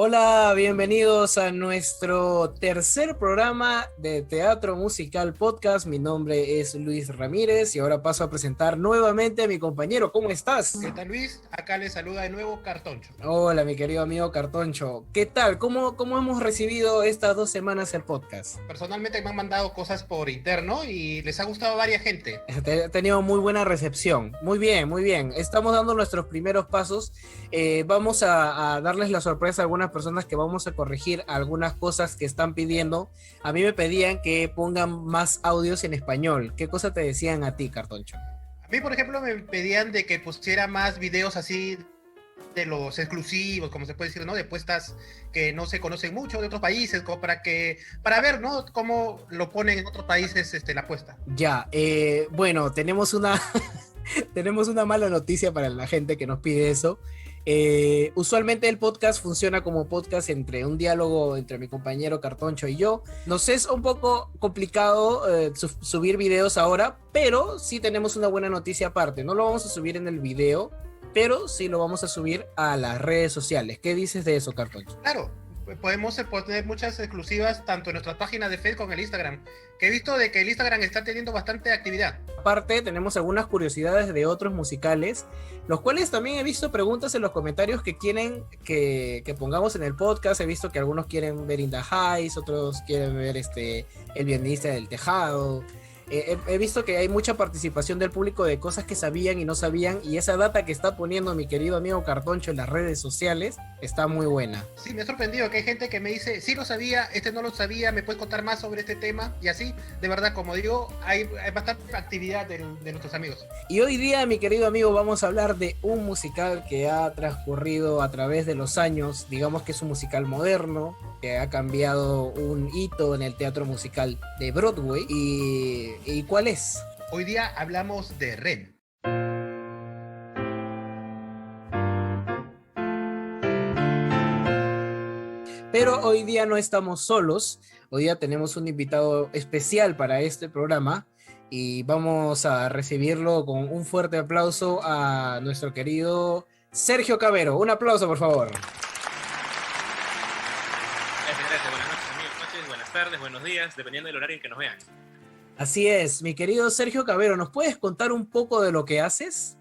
Hola, bienvenidos a nuestro tercer programa de Teatro Musical Podcast. Mi nombre es Luis Ramírez y ahora paso a presentar nuevamente a mi compañero. ¿Cómo estás? ¿Qué tal, Luis? Acá le saluda de nuevo Cartoncho. Hola, mi querido amigo Cartoncho. ¿Qué tal? ¿Cómo hemos recibido estas 2 semanas el podcast? Personalmente me han mandado cosas por interno y les ha gustado a varias gente. He tenido muy buena recepción. Muy bien, muy bien. Estamos dando nuestros primeros pasos. Vamos a darles la sorpresa a algunas personas que vamos a corregir algunas cosas que están pidiendo. A mí me pedían que pongan más audios en español. ¿Qué cosa te decían a ti, Cartoncho? A mí, por ejemplo, me pedían de que pusiera más videos así de los exclusivos, como se puede decir, ¿no? De puestas que no se conocen mucho de otros países, como para ver, ¿no? Cómo lo ponen en otros países la puesta. Ya, bueno, tenemos una tenemos una mala noticia para la gente que nos pide eso. Usualmente el podcast funciona como podcast entre un diálogo entre mi compañero Cartoncho y yo. Nos es un poco complicado subir videos ahora, pero sí tenemos una buena noticia aparte. No lo vamos a subir en el video, pero sí lo vamos a subir a las redes sociales. ¿Qué dices de eso, Cartoncho? Claro, podemos poner muchas exclusivas tanto en nuestras páginas de Facebook como en el Instagram, que he visto de que el Instagram está teniendo bastante actividad. Aparte, tenemos algunas curiosidades de otros musicales, los cuales también he visto preguntas en los comentarios que quieren que pongamos en el podcast. He visto que algunos quieren ver In the Heights, otros quieren ver El Violinista del Tejado. He visto que hay mucha participación del público de cosas que sabían y no sabían, y esa data que está poniendo mi querido amigo Cartoncho en las redes sociales está muy buena. Sí, me ha sorprendido que hay gente que me dice, sí lo sabía, no lo sabía, me puedes contar más sobre este tema, y así, de verdad, como digo, hay bastante actividad de nuestros amigos. Y hoy día, mi querido amigo, vamos a hablar de un musical que ha transcurrido a través de los años. Digamos que es un musical moderno, que ha cambiado un hito en el teatro musical de Broadway. ¿Y cuál es? Hoy día hablamos de Rent. Pero hoy día no estamos solos. Hoy día tenemos un invitado especial para este programa y vamos a recibirlo con un fuerte aplauso a nuestro querido Sergio Cavero. Un aplauso, por favor. Gracias. Buenas noches, amigos. Buenas tardes, buenos días, dependiendo del horario en que nos vean. Así es, mi querido Sergio Cavero, ¿nos puedes contar un poco de lo que haces?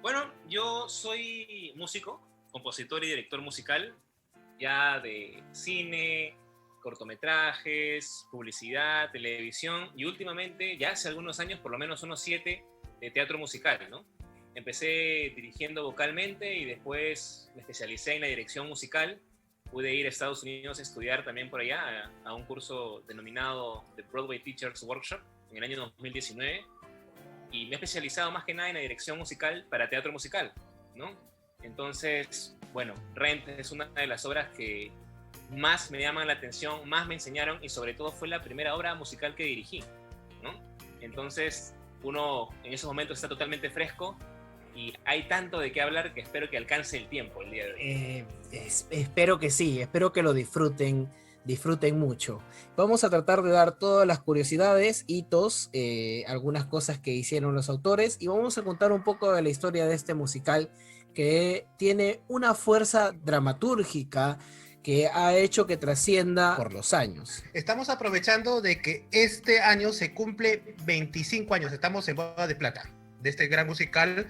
Bueno, yo soy músico, compositor y director musical, ya de cine, cortometrajes, publicidad, televisión, y últimamente, ya hace algunos años, por lo menos unos 7, de teatro musical, ¿no? Empecé dirigiendo vocalmente y después me especialicé en la dirección musical. Pude ir a Estados Unidos a estudiar también por allá a un curso denominado The Broadway Teachers Workshop en el año 2019, y me he especializado más que nada en la dirección musical para teatro musical, ¿no? Entonces, bueno, Rent es una de las obras que más me llaman la atención, más me enseñaron, y sobre todo fue la primera obra musical que dirigí, ¿no? Entonces, uno en esos momentos está totalmente fresco y hay tanto de qué hablar que espero que alcance el tiempo el día de hoy. Espero que sí, espero que lo disfruten mucho. Vamos a tratar de dar todas las curiosidades, hitos, algunas cosas que hicieron los autores, y vamos a contar un poco de la historia de este musical que tiene una fuerza dramatúrgica que ha hecho que trascienda por los años. Estamos aprovechando de que este año se cumple 25 años, estamos en boda de plata, de este gran musical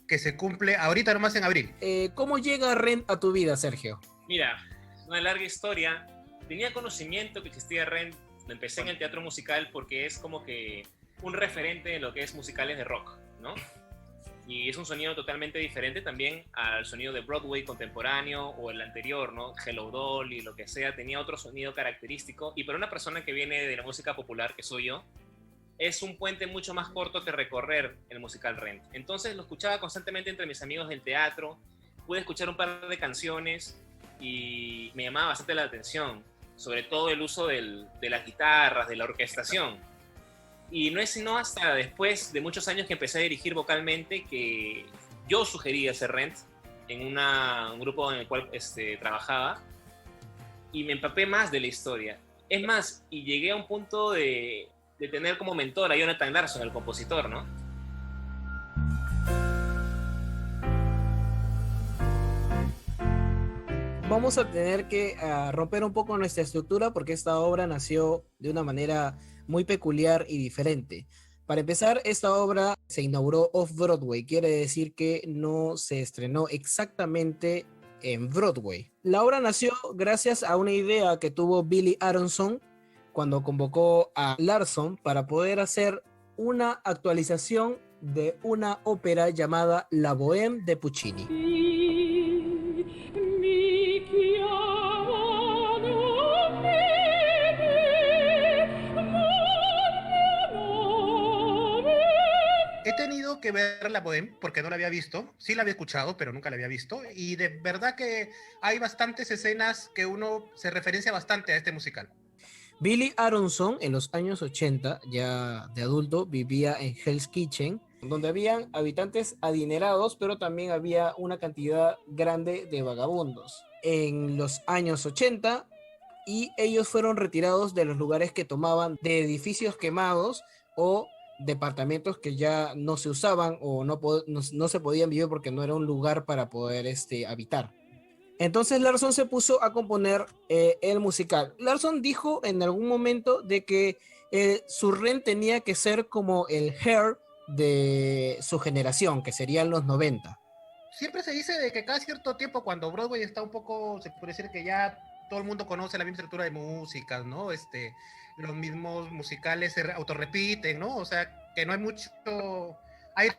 que se cumple ahorita nomás en abril. ¿Cómo llega Rent a tu vida, Sergio? Mira, es una larga historia. Tenía conocimiento que existía Rent, lo empecé en el teatro musical porque es como que un referente en lo que es musicales de rock, ¿no? Y es un sonido totalmente diferente también al sonido de Broadway contemporáneo o el anterior, ¿no? Hello Dolly y lo que sea, tenía otro sonido característico, y para una persona que viene de la música popular, que soy yo, es un puente mucho más corto que recorrer el musical Rent. Entonces lo escuchaba constantemente entre mis amigos del teatro, pude escuchar un par de canciones y me llamaba bastante la atención, sobre todo el uso de las guitarras, de la orquestación. Y no es sino hasta después de muchos años que empecé a dirigir vocalmente que yo sugerí hacer Rent en un grupo en el cual trabajaba, y me empapé más de la historia. Es más, y llegué a un punto de tener como mentor a Jonathan Larson, el compositor, ¿no? vamos a tener que romper un poco nuestra estructura porque esta obra nació de una manera muy peculiar y diferente. Para empezar, esta obra se inauguró off-Broadway, quiere decir que no se estrenó exactamente en Broadway. La obra nació gracias a una idea que tuvo Billy Aronson cuando convocó a Larson para poder hacer una actualización de una ópera llamada La Bohème de Puccini. He tenido que ver la Bohème porque no la había visto. Sí la había escuchado, pero nunca la había visto. Y de verdad que hay bastantes escenas que uno se referencia bastante a este musical. Billy Aronson en los años 80, ya de adulto, vivía en Hell's Kitchen, donde habían habitantes adinerados, pero también había una cantidad grande de vagabundos. En los años 80, y ellos fueron retirados de los lugares que tomaban de edificios quemados o departamentos que ya no se usaban o no se podían vivir porque no era un lugar para poder habitar. Entonces Larson se puso a componer el musical. Larson dijo en algún momento de que su Rent tenía que ser como el Hair de su generación, que serían los 90. Siempre se dice de que cada cierto tiempo, cuando Broadway está un poco, se puede decir que ya todo el mundo conoce la misma estructura de músicas, ¿no? Los mismos musicales se autorrepiten, ¿no? O sea, que no hay mucho aire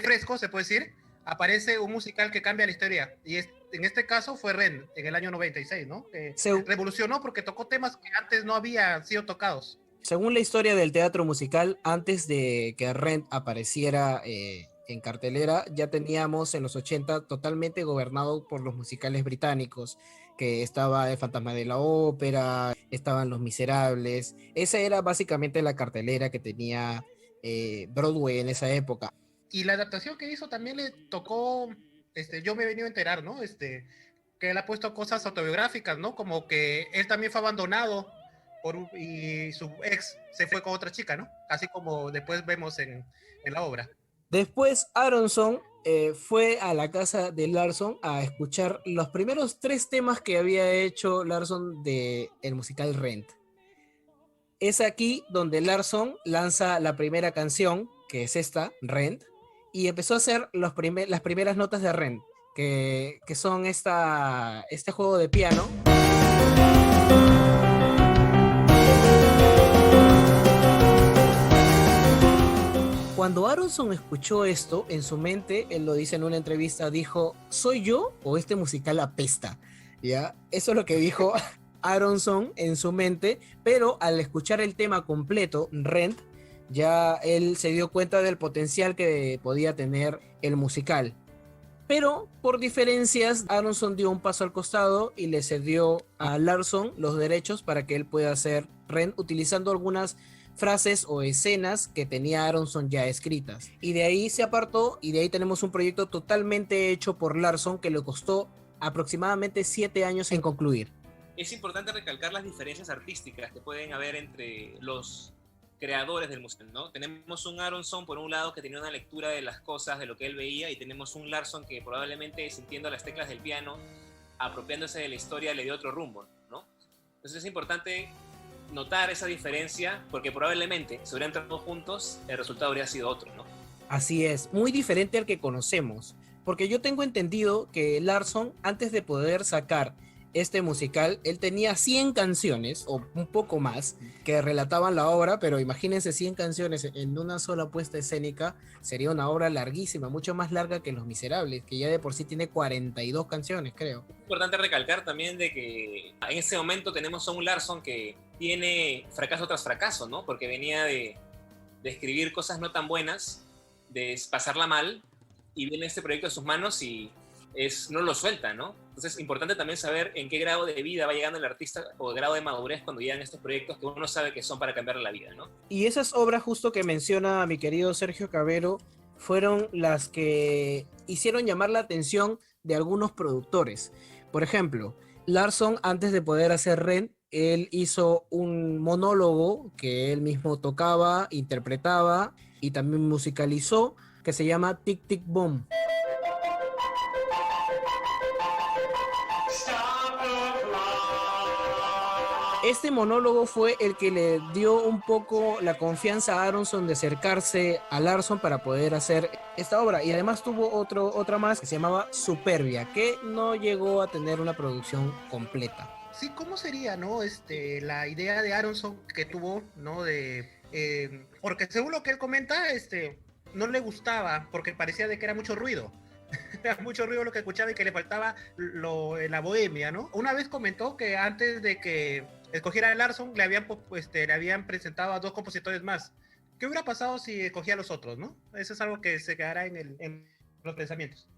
fresco, se puede decir. Aparece un musical que cambia la historia. Y en este caso fue Rent, en el año 96, ¿no? Que revolucionó porque tocó temas que antes no habían sido tocados. Según la historia del teatro musical, antes de que Rent apareciera en cartelera, ya teníamos en los 80 totalmente gobernado por los musicales británicos, que estaba El Fantasma de la Ópera, estaban Los Miserables. Esa era básicamente la cartelera que tenía Broadway en esa época. Y la adaptación que hizo también le tocó, yo me he venido a enterar, ¿no? Que él ha puesto cosas autobiográficas, ¿no? Como que él también fue abandonado y su ex se fue con otra chica, ¿no? Así como después vemos en la obra. Después Aronson fue a la casa de Larson a escuchar los primeros 3 temas que había hecho Larson del musical Rent. Es aquí donde Larson lanza la primera canción, que es esta, Rent, y empezó a hacer las primeras notas de Rent, que son este juego de piano. Cuando Aronson escuchó esto, en su mente, él lo dice en una entrevista, dijo, ¿soy yo o este musical apesta? ¿Ya? Eso es lo que dijo Aronson en su mente, pero al escuchar el tema completo, Rent, ya él se dio cuenta del potencial que podía tener el musical. Pero por diferencias, Aronson dio un paso al costado y le cedió a Larson los derechos para que él pueda hacer Rent utilizando algunas frases o escenas que tenía Aronson ya escritas. Y de ahí se apartó y de ahí tenemos un proyecto totalmente hecho por Larson que le costó aproximadamente 7 años en concluir. Es importante recalcar las diferencias artísticas que pueden haber entre los creadores del musical, ¿no? Tenemos un Aronson, por un lado, que tenía una lectura de las cosas, de lo que él veía, y tenemos un Larson que probablemente, sintiendo las teclas del piano, apropiándose de la historia, le dio otro rumbo, ¿no? Entonces es importante notar esa diferencia, porque probablemente, si hubieran trabajado juntos, el resultado habría sido otro, ¿no? Así es, muy diferente al que conocemos, porque yo tengo entendido que Larson, antes de poder sacar este musical, él tenía 100 canciones o un poco más que relataban la obra, pero imagínense 100 canciones en una sola puesta escénica, sería una obra larguísima, mucho más larga que Los Miserables, que ya de por sí tiene 42 canciones, creo. Es importante recalcar también de que en ese momento tenemos a un Larson que tiene fracaso tras fracaso, ¿no? Porque venía de escribir cosas no tan buenas, de pasarla mal, y viene este proyecto a sus manos y no lo suelta, ¿no? Entonces es importante también saber en qué grado de vida va llegando el artista o grado de madurez cuando llegan estos proyectos que uno sabe que son para cambiarle la vida, ¿no? Y esas obras justo que menciona mi querido Sergio Cavero fueron las que hicieron llamar la atención de algunos productores. Por ejemplo, Larson, antes de poder hacer Rent, él hizo un monólogo que él mismo tocaba, interpretaba y también musicalizó, que se llama Tic Tic Boom. Stop Este monólogo fue el que le dio un poco la confianza a Aronson de acercarse a Larson para poder hacer esta obra. Y además tuvo otra más que se llamaba Superbia, que no llegó a tener una producción completa. Sí, ¿cómo sería, no? La idea de Aronson que tuvo, ¿no? Porque según lo que él comenta, no le gustaba porque parecía de que era mucho ruido. Era mucho ruido lo que escuchaba y que le faltaba la bohemia, ¿no? Una vez comentó que antes de que escogiera a Larson, le habían presentado a 2 compositores más. ¿Qué hubiera pasado si escogía a los otros, no? Eso es algo que se quedará en los pensamientos.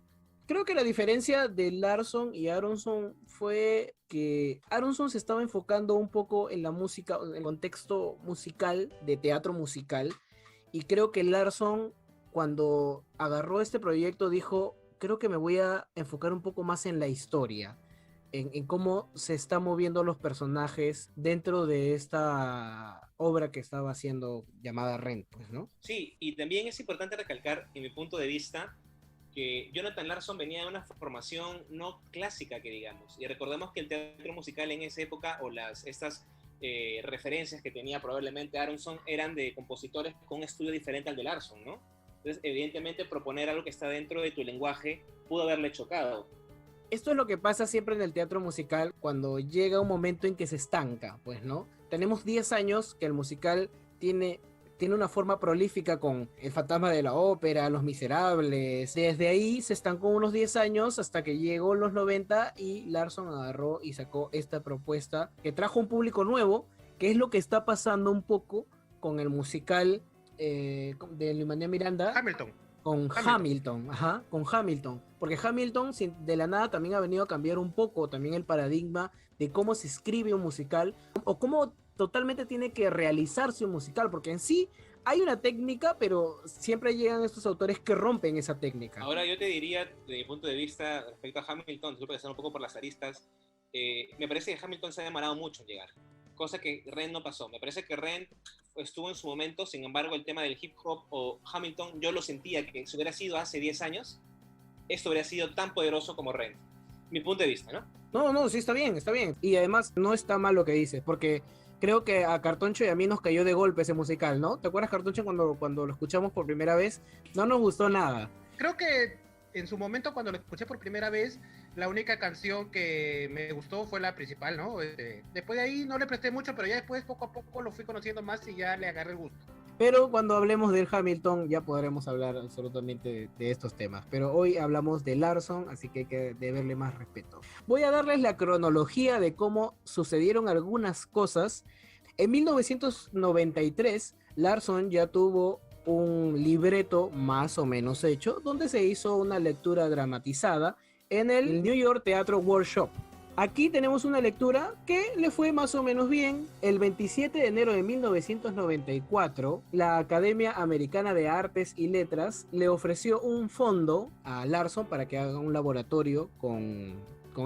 Creo que la diferencia de Larson y Aronson fue que Aronson se estaba enfocando un poco en la música, en el contexto musical, de teatro musical, y creo que Larson, cuando agarró este proyecto, dijo, creo que me voy a enfocar un poco más en la historia, en cómo se están moviendo los personajes dentro de esta obra que estaba haciendo llamada Rent, pues, ¿no? Sí, y también es importante recalcar, en mi punto de vista, que Jonathan Larson venía de una formación no clásica, que digamos, y recordemos que el teatro musical en esa época, o estas referencias que tenía probablemente Aronson, eran de compositores con un estudio diferente al de Larson, ¿no? Entonces, evidentemente, proponer algo que está dentro de tu lenguaje pudo haberle chocado. Esto es lo que pasa siempre en el teatro musical cuando llega un momento en que se estanca, pues, ¿no? Tenemos 10 años que el musical tiene una forma prolífica con El Fantasma de la Ópera, Los Miserables. Desde ahí se estancó unos 10 años hasta que llegó los 90 y Larson agarró y sacó esta propuesta que trajo un público nuevo, que es lo que está pasando un poco con el musical de Lin-Manuel Miranda. Hamilton. Con Hamilton, ajá, con Hamilton. Porque Hamilton de la nada también ha venido a cambiar un poco también el paradigma de cómo se escribe un musical o cómo totalmente tiene que realizarse un musical, porque en sí hay una técnica, pero siempre llegan estos autores que rompen esa técnica. Ahora yo te diría, de mi punto de vista, respecto a Hamilton, disculpa que sea un poco por las aristas, me parece que Hamilton se ha demorado mucho en llegar, cosa que Rent no pasó. Me parece que Rent estuvo en su momento, sin embargo el tema del hip hop o Hamilton, yo lo sentía que si hubiera sido hace 10 años, esto hubiera sido tan poderoso como Rent. Mi punto de vista, ¿no? No, sí, está bien, está bien. Y además no está mal lo que dices, porque creo que a Cartoncho y a mí nos cayó de golpe ese musical, ¿no? ¿Te acuerdas, Cartoncho, cuando lo escuchamos por primera vez? No nos gustó nada. Creo que en su momento, cuando lo escuché por primera vez, la única canción que me gustó fue la principal, ¿no? Después de ahí no le presté mucho, pero ya después, poco a poco, lo fui conociendo más y ya le agarré el gusto. Pero cuando hablemos del Hamilton ya podremos hablar absolutamente de estos temas. Pero hoy hablamos de Larson, así que hay que deberle más respeto. Voy a darles la cronología de cómo sucedieron algunas cosas. En 1993, Larson ya tuvo un libreto más o menos hecho, donde se hizo una lectura dramatizada en el New York Theatre Workshop. Aquí tenemos una lectura que le fue más o menos bien. El 27 de enero de 1994, la Academia Americana de Artes y Letras le ofreció un fondo a Larson para que haga un laboratorio con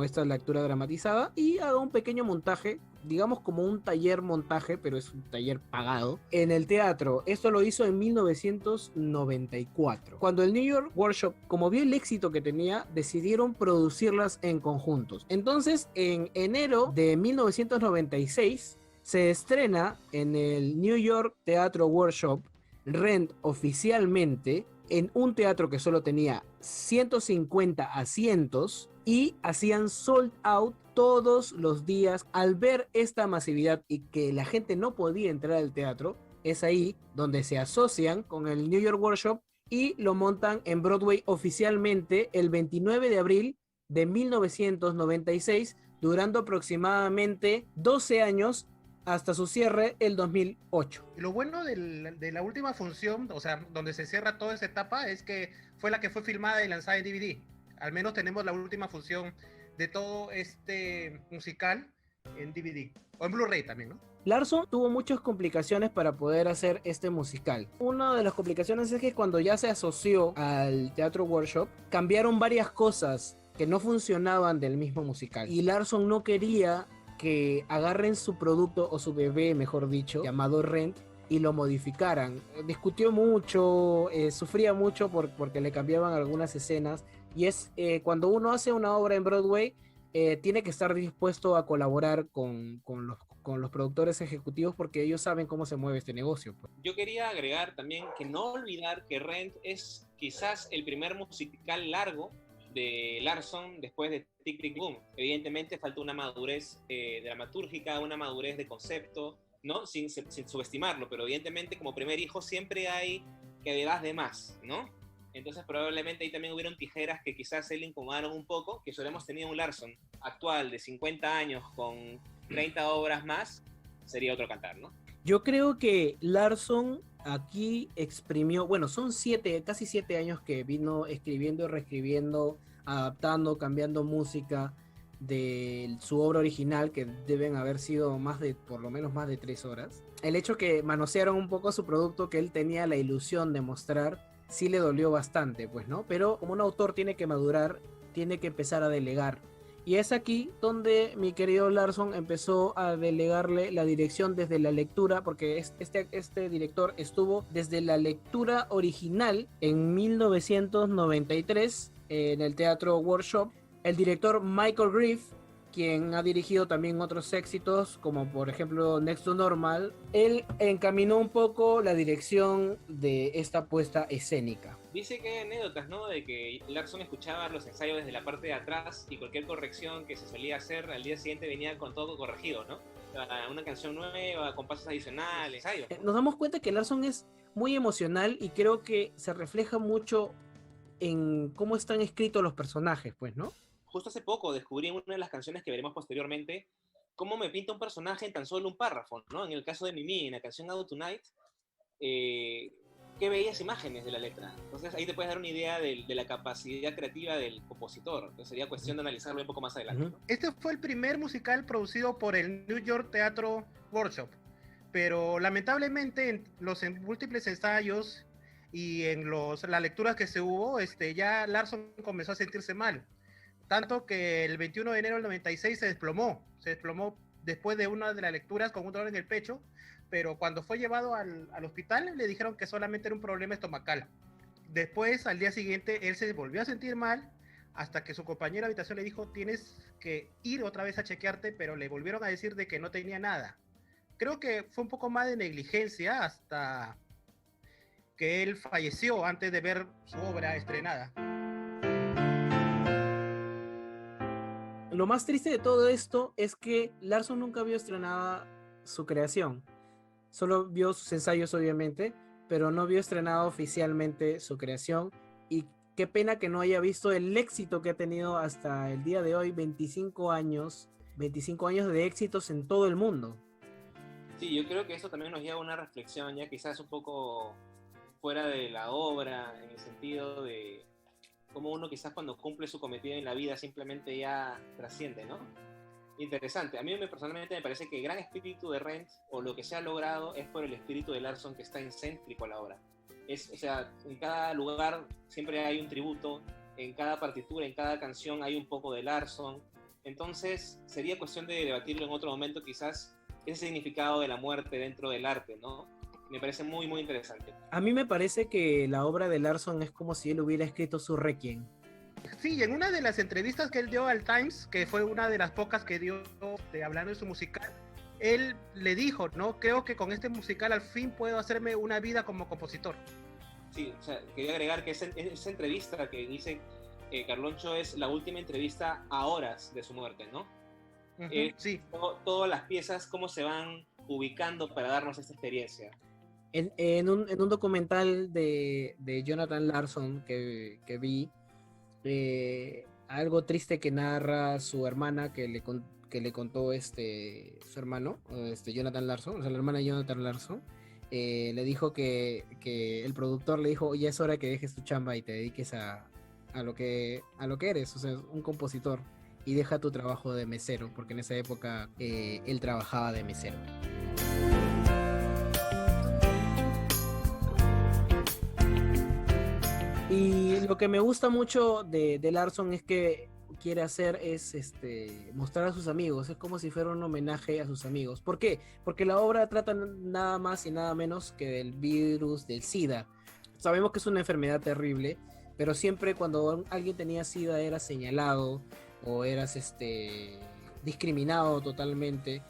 esta lectura dramatizada y haga un pequeño montaje, digamos como un taller montaje, pero es un taller pagado, en el teatro. Esto lo hizo en 1994. Cuando el New York Workshop, como vio el éxito que tenía, decidieron producirlas en conjuntos. Entonces, en enero de 1996, se estrena en el New York Theatre Workshop Rent oficialmente, en un teatro que solo tenía 150 asientos y hacían sold out todos los días. Al ver esta masividad y que la gente no podía entrar al teatro, es ahí donde se asocian con el New York Workshop y lo montan en Broadway oficialmente el 29 de abril de 1996, durando aproximadamente 12 años hasta su cierre el 2008. Y lo bueno de la última función, o sea, donde se cierra toda esa etapa, es que fue la que fue filmada y lanzada en DVD. Al menos tenemos la última función de todo este musical en DVD. O en Blu-ray también, ¿no? Larson tuvo muchas complicaciones para poder hacer este musical. Una de las complicaciones es que cuando ya se asoció al Teatro Workshop, cambiaron varias cosas que no funcionaban del mismo musical. Y Larson no quería que agarren su producto o su bebé, mejor dicho, llamado Rent, y lo modificaran. Discutió mucho, sufría mucho porque le cambiaban algunas escenas, y es cuando uno hace una obra en Broadway, tiene que estar dispuesto a colaborar con con los productores ejecutivos porque ellos saben cómo se mueve este negocio, pues. Yo quería agregar también que no olvidar que Rent es quizás el primer musical largo de Larsson después de Tic Tic Boom. Evidentemente falta una madurez dramatúrgica, una madurez de concepto, ¿no? Sin subestimarlo, pero evidentemente como primer hijo siempre hay que das de más, ¿no? Entonces probablemente ahí también hubieron tijeras que quizás se le incomodaron un poco, que solo hemos tenido un Larsson actual de 50 años con 30 obras más, sería otro cantar, ¿no? Yo creo que Larsson aquí exprimió, bueno, son casi 7 años que vino escribiendo y reescribiendo, adaptando, cambiando música de su obra original, que deben haber sido por lo menos más de 3 horas. El hecho que manosearon un poco su producto que él tenía la ilusión de mostrar, sí le dolió bastante, pues, ¿no? Pero como un autor tiene que madurar, tiene que empezar a delegar. Y es aquí donde mi querido Larsson empezó a delegarle la dirección desde la lectura, porque este director estuvo desde la lectura original en 1993 en el Teatro Workshop. El director Michael Griff, quien ha dirigido también otros éxitos, como por ejemplo Next to Normal, él encaminó un poco la dirección de esta puesta escénica. Dice que hay anécdotas, ¿no? De que Larsson escuchaba los ensayos desde la parte de atrás y cualquier corrección que se solía hacer al día siguiente venía con todo corregido, ¿no? Una canción nueva, con pasos adicionales, ensayos. Nos damos cuenta que Larsson es muy emocional y creo que se refleja mucho en cómo están escritos los personajes, pues, ¿no? Justo hace poco descubrí en una de las canciones que veremos posteriormente cómo me pinta un personaje en tan solo un párrafo, ¿no? En el caso de Mimi, en la canción Out Tonight, qué bellas imágenes de la letra. Entonces ahí te puedes dar una idea de la capacidad creativa del compositor. Entonces sería cuestión de analizarlo un poco más adelante, ¿no? Este fue el primer musical producido por el New York Theatre Workshop, pero lamentablemente en los múltiples ensayos y en las lecturas que se hubo, ya Larsson comenzó a sentirse mal. Tanto que el 21 de enero del 96 se desplomó después de una de las lecturas con un dolor en el pecho, pero cuando fue llevado al hospital le dijeron que solamente era un problema estomacal. Después, al día siguiente, él se volvió a sentir mal, hasta que su compañero de habitación le dijo, tienes que ir otra vez a chequearte, pero le volvieron a decir de que no tenía nada. Creo que fue un poco más de negligencia hasta que él falleció antes de ver su obra estrenada. Lo más triste de todo esto es que Larsson nunca vio estrenada su creación. Solo vio sus ensayos, obviamente, pero no vio estrenada oficialmente su creación. Y qué pena que no haya visto el éxito que ha tenido hasta el día de hoy, 25 años de éxitos en todo el mundo. Sí, yo creo que eso también nos lleva a una reflexión ya quizás un poco fuera de la obra, en el sentido de cómo uno quizás cuando cumple su cometido en la vida simplemente ya trasciende, ¿no? Interesante. A mí personalmente me parece que el gran espíritu de Rent, o lo que se ha logrado, es por el espíritu de Larsson, que está incéntrico a la obra. O sea, en cada lugar siempre hay un tributo, en cada partitura, en cada canción hay un poco de Larsson. Entonces sería cuestión de debatirlo en otro momento quizás, ese significado de la muerte dentro del arte, ¿no? Me parece muy, muy interesante. A mí me parece que la obra de Larsson es como si él hubiera escrito su Requiem. Sí, en una de las entrevistas que él dio al Times, que fue una de las pocas que dio hablando de su musical, él le dijo, ¿no? Creo que con este musical al fin puedo hacerme una vida como compositor. Sí, o sea, quería agregar que esa entrevista que dice Carloncho es la última entrevista a horas de su muerte, ¿no? Sí. Todas las piezas, cómo se van ubicando para darnos esta experiencia. En un documental de Jonathan Larsson que vi, algo triste que narra su hermana que le contó su hermano, Jonathan Larsson, o sea, la hermana de Jonathan Larsson, le dijo que el productor le dijo, ya es hora que dejes tu chamba y te dediques a lo que eres, o sea, un compositor, y deja tu trabajo de mesero, porque en esa época él trabajaba de mesero. Y lo que me gusta mucho de Larsson es que quiere hacer es mostrar a sus amigos, es como si fuera un homenaje a sus amigos. ¿Por qué? Porque la obra trata nada más y nada menos que del virus del SIDA. Sabemos que es una enfermedad terrible, pero siempre cuando alguien tenía SIDA era señalado o eras discriminado totalmente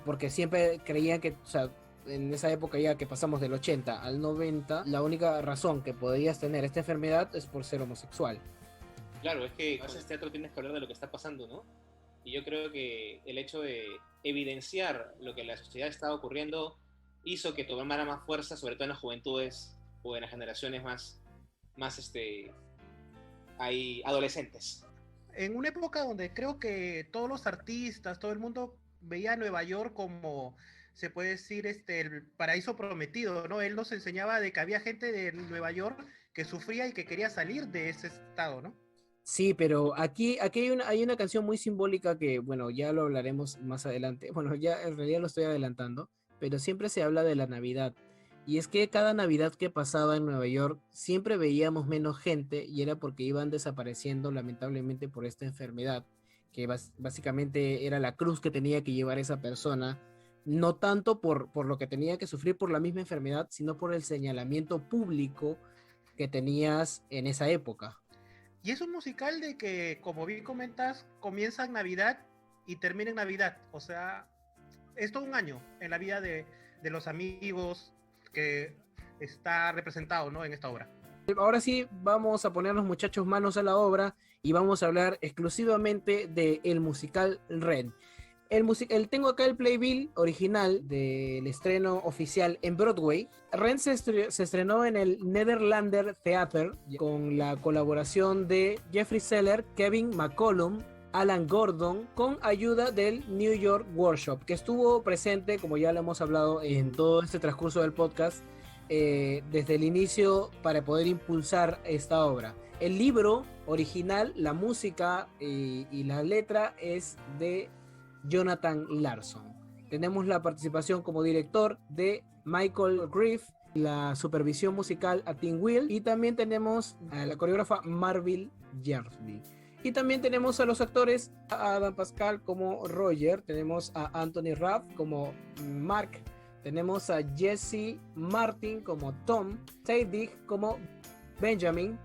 porque siempre creían que, o sea, en esa época ya que pasamos del 80 al 90, la única razón que podrías tener esta enfermedad es por ser homosexual. Claro, es que cuando haces teatro tienes que hablar de lo que está pasando, ¿no? Y yo creo que el hecho de evidenciar lo que en la sociedad estaba ocurriendo hizo que tomara más fuerza, sobre todo en las juventudes o en las generaciones más hay adolescentes. En una época donde creo que todos los artistas, todo el mundo veía a Nueva York como, se puede decir, el paraíso prometido, ¿no? Él nos enseñaba de que había gente de Nueva York que sufría y que quería salir de ese estado, ¿no? Sí, pero aquí hay una canción muy simbólica que, bueno, ya lo hablaremos más adelante. Bueno, ya en realidad lo estoy adelantando, pero siempre se habla de la Navidad. Y es que cada Navidad que pasaba en Nueva York siempre veíamos menos gente y era porque iban desapareciendo lamentablemente por esta enfermedad, que básicamente era la cruz que tenía que llevar esa persona, no tanto por lo que tenía que sufrir por la misma enfermedad, sino por el señalamiento público que tenías en esa época. Y es un musical de que, como bien comentas, comienza en Navidad y termina en Navidad. O sea, es todo un año en la vida de los amigos que está representado, ¿no? En esta obra. Ahora sí, vamos a poner los muchachos manos a la obra y vamos a hablar exclusivamente del musical Rent. Tengo acá el playbill original del estreno oficial en Broadway. Rent se estrenó en el Nederlander Theater con la colaboración de Jeffrey Seller, Kevin McCollum, Alan Gordon, con ayuda del New York Workshop, que estuvo presente, como ya lo hemos hablado en todo este transcurso del podcast, desde el inicio para poder impulsar esta obra. El libro original, la música y la letra es de Jonathan Larson. Tenemos la participación como director de Michael Griff, la supervisión musical a Tim Will, y también tenemos a la coreógrafa Marvin Yersby. Y también tenemos a los actores, a Adam Pascal como Roger, tenemos a Anthony Rapp como Mark, tenemos a Jesse Martin como Tom, Sadie como Benjamin,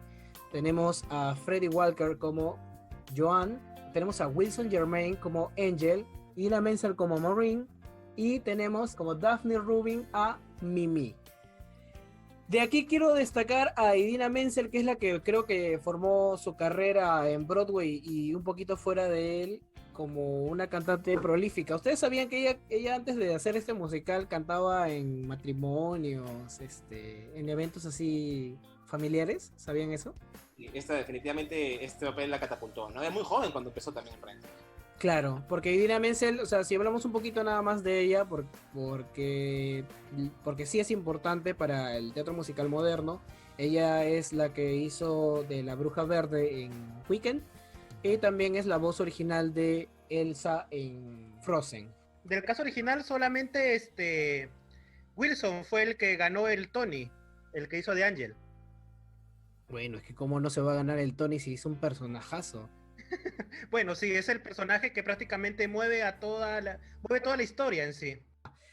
tenemos a Freddie Walker como Joan, tenemos a Wilson Germain como Angel, Idina Menzel como Maureen, y tenemos como Daphne Rubin a Mimi. De aquí quiero destacar a Idina Menzel, que es la que creo que formó su carrera en Broadway y un poquito fuera de él como una cantante prolífica. ¿Ustedes sabían que ella antes de hacer este musical cantaba en matrimonios, en eventos así familiares? ¿Sabían eso? Definitivamente este papel la catapultó, ¿no? Era muy joven cuando empezó también en Rent. Claro, porque Idina Menzel, o sea, si hablamos un poquito nada más de ella, porque sí es importante para el teatro musical moderno, ella es la que hizo de la Bruja Verde en Weekend, y también es la voz original de Elsa en Frozen. Del caso original solamente Wilson fue el que ganó el Tony, el que hizo de Angel. Bueno, es que cómo no se va a ganar el Tony si hizo un personajazo. Bueno, sí, es el personaje que prácticamente mueve toda la historia en sí.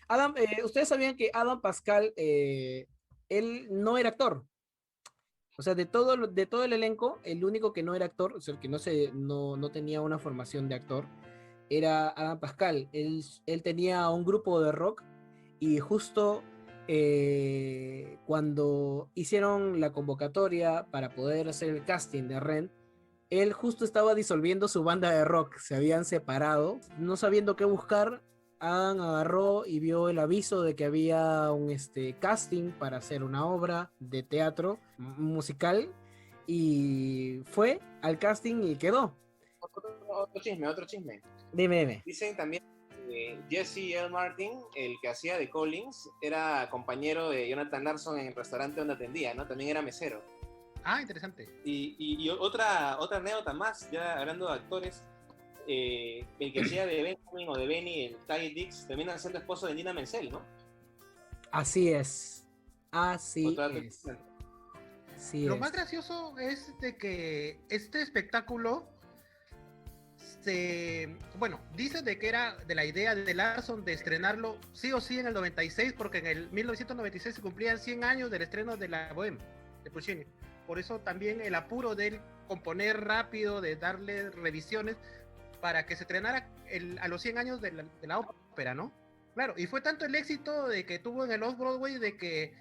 Adam, ¿ustedes sabían que Adam Pascal, él no era actor? O sea, de todo el elenco, el único que no era actor, o sea, el que no tenía una formación de actor, era Adam Pascal. Él tenía un grupo de rock y justo cuando hicieron la convocatoria para poder hacer el casting de Rent, él justo estaba disolviendo su banda de rock, se habían separado, no sabiendo qué buscar. Adam agarró y vio el aviso de que había un casting para hacer una obra de teatro musical y fue al casting y quedó. Otro chisme. Dime. Dicen también que Jesse L. Martin, el que hacía de Collins, era compañero de Jonathan Larson en el restaurante donde atendía, ¿no? También era mesero. Ah, interesante. Y otra anécdota más, ya hablando de actores, el que hacía de Benjamin o de Benny, el Ty Diggs, termina siendo esposo de Idina Menzel, ¿no? Así es. Lo más gracioso es de que este espectáculo dice de que era de la idea de Larson de estrenarlo sí o sí en el 96, porque en el 1996 se cumplían 100 años del estreno de La Bohème de Puccini. Por eso también el apuro de él componer rápido, de darle revisiones para que se estrenara a los 100 años de la ópera, ¿no? Claro, y fue tanto el éxito de que tuvo en el Off-Broadway de que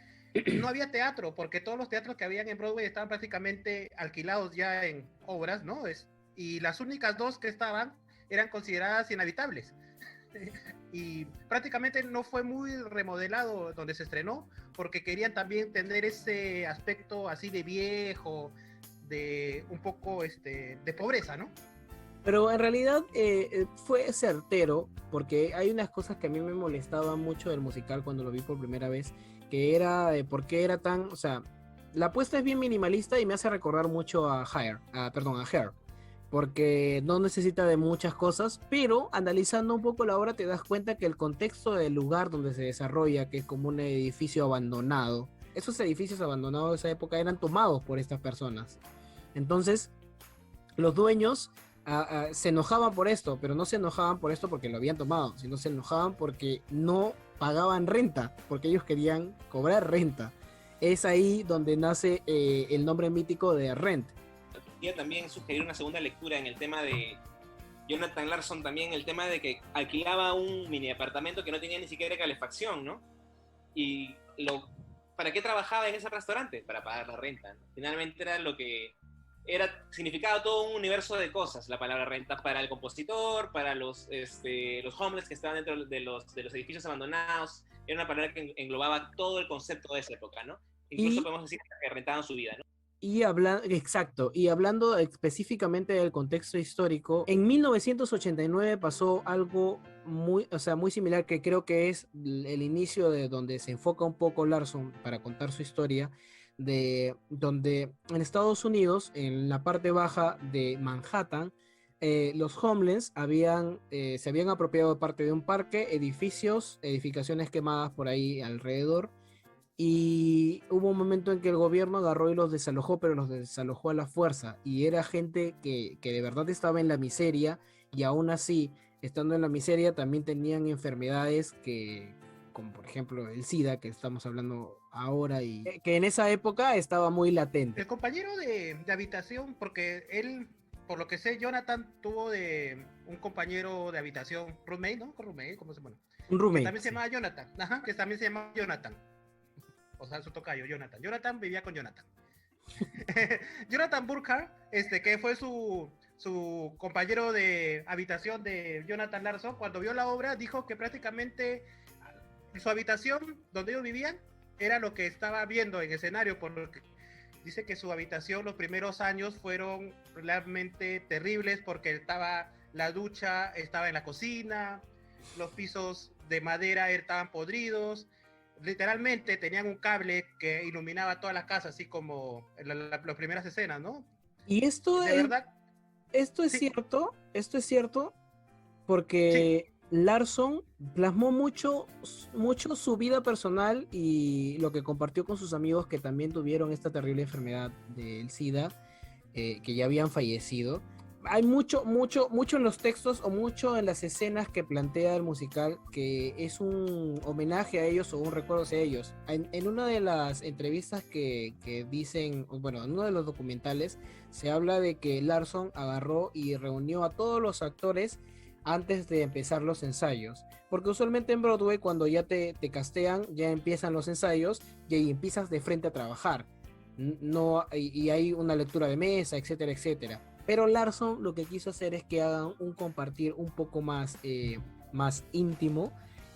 no había teatro, porque todos los teatros que habían en Broadway estaban prácticamente alquilados ya en obras, ¿no? Y las únicas dos que estaban eran consideradas inhabitables. Y prácticamente no fue muy remodelado donde se estrenó, porque querían también tener ese aspecto así de viejo, de un poco de pobreza, ¿no? Pero en realidad fue certero, porque hay unas cosas que a mí me molestaban mucho del musical cuando lo vi por primera vez, que era por qué era tan, o sea, la apuesta es bien minimalista y me hace recordar mucho a Hair, perdón, a Hair, porque no necesita de muchas cosas, pero analizando un poco la obra te das cuenta que el contexto del lugar donde se desarrolla, que es como un edificio abandonado, esos edificios abandonados de esa época eran tomados por estas personas. Entonces, los dueños se enojaban por esto, pero no se enojaban por esto porque lo habían tomado, sino se enojaban porque no pagaban renta, porque ellos querían cobrar renta. Es ahí donde nace el nombre mítico de Rent. Quería también sugerir una segunda lectura en el tema de Jonathan Larson, también el tema de que alquilaba un mini apartamento que no tenía ni siquiera calefacción, ¿no? Y ¿para qué trabajaba en ese restaurante? Para pagar la renta, ¿no? Finalmente era lo que significaba todo un universo de cosas, la palabra renta para el compositor, para los homeless que estaban dentro de los edificios abandonados. Era una palabra que englobaba todo el concepto de esa época, ¿no? Incluso podemos decir que rentaban su vida, ¿no? Exacto, y hablando específicamente del contexto histórico, en 1989 pasó algo muy, o sea, muy similar, que creo que es el inicio de donde se enfoca un poco Larson para contar su historia, de donde en Estados Unidos, en la parte baja de Manhattan, los homeless se habían apropiado de parte de un parque, edificaciones quemadas por ahí alrededor, y hubo un momento en que el gobierno agarró y los desalojó, pero los desalojó a la fuerza, y era gente que de verdad estaba en la miseria, y aún así, estando en la miseria, también tenían enfermedades como por ejemplo el SIDA, que estamos hablando ahora, y que en esa época estaba muy latente. El compañero de habitación, porque él, por lo que sé, Jonathan tuvo de un compañero de habitación, roommate, ¿no? Roommate, ¿cómo se llama? Un roommate. Que también se llamaba Jonathan, ajá, que también se llama Jonathan. O sea, su tocayo, Jonathan. Jonathan vivía con Jonathan. Jonathan Burkhart, que fue su compañero de habitación de Jonathan Larson, cuando vio la obra, dijo que prácticamente su habitación donde ellos vivían era lo que estaba viendo en escenario, por lo que dice que su habitación los primeros años fueron realmente terribles, porque la ducha estaba en la cocina, los pisos de madera estaban podridos, literalmente tenían un cable que iluminaba toda la casa, así como en las primeras escenas, ¿no? Y esto de verdad, esto es sí. cierto, porque Sí. Larson plasmó mucho su vida personal y lo que compartió con sus amigos que también tuvieron esta terrible enfermedad del SIDA, que ya habían fallecido. Hay mucho en los textos o mucho en las escenas que plantea el musical que es un homenaje a ellos o un recuerdo hacia ellos. En una de las entrevistas que dicen, bueno, en uno de los documentales se habla de que Larson agarró y reunió a todos los actores antes de empezar los ensayos, porque usualmente en Broadway cuando ya te castean ya empiezan los ensayos y ahí empiezas de frente a trabajar, no, y hay una lectura de mesa, etcétera, etcétera. Pero Larson lo que quiso hacer es que hagan un compartir un poco más íntimo,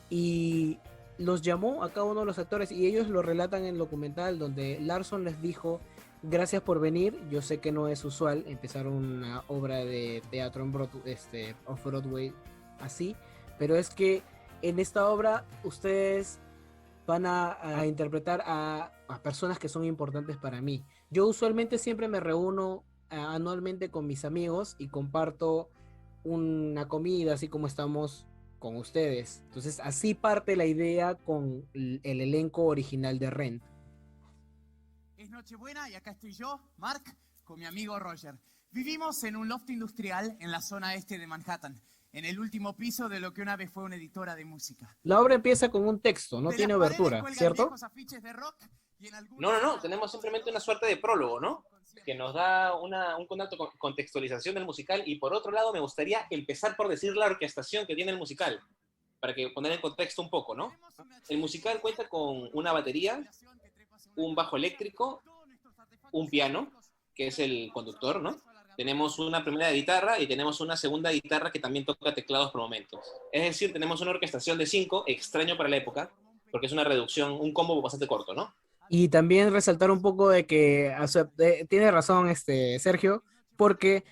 y los llamó a cada uno de los actores y ellos lo relatan en el documental, donde Larson les dijo: gracias por venir, yo sé que no es usual empezar una obra de teatro en Off-Broadway así, pero es que en esta obra ustedes van a interpretar a personas que son importantes para mí. Yo usualmente siempre me reúno anualmente con mis amigos y comparto una comida, así como estamos con ustedes. Entonces así parte la idea con el elenco original de Rent. Es Nochebuena y acá estoy yo, Mark, con mi amigo Roger. Vivimos en un loft industrial en la zona este de Manhattan, en el último piso de lo que una vez fue una editora de música. La obra empieza con un texto, no tiene obertura, ¿cierto? No, tenemos simplemente una suerte de prólogo, ¿no? Que nos da un contacto con contextualización del musical, y por otro lado me gustaría empezar por decir la orquestación que tiene el musical. para que poner en contexto un poco, ¿no? El musical cuenta con una batería, un bajo eléctrico, un piano, que es el conductor, ¿no? Tenemos una primera guitarra y tenemos una segunda guitarra que también toca teclados por momentos. Es decir, tenemos una orquestación de 5, extraño para la época, porque es una reducción, un combo bastante corto, ¿no? Y también resaltar un poco de que tiene razón Sergio, porque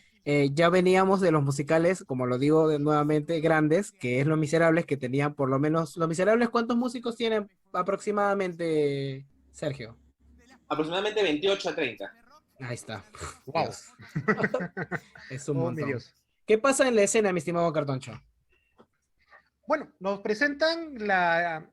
ya veníamos de los musicales, como lo digo nuevamente, grandes, que es Los Miserables, que tenían por lo menos... ¿Los Miserables cuántos músicos tienen aproximadamente, Sergio? Aproximadamente 28 a 30. Ahí está. Wow. Dios. Es un Oh, mi montón. Dios. ¿Qué pasa en la escena, mi estimado Cartoncho? Bueno, nos presentan la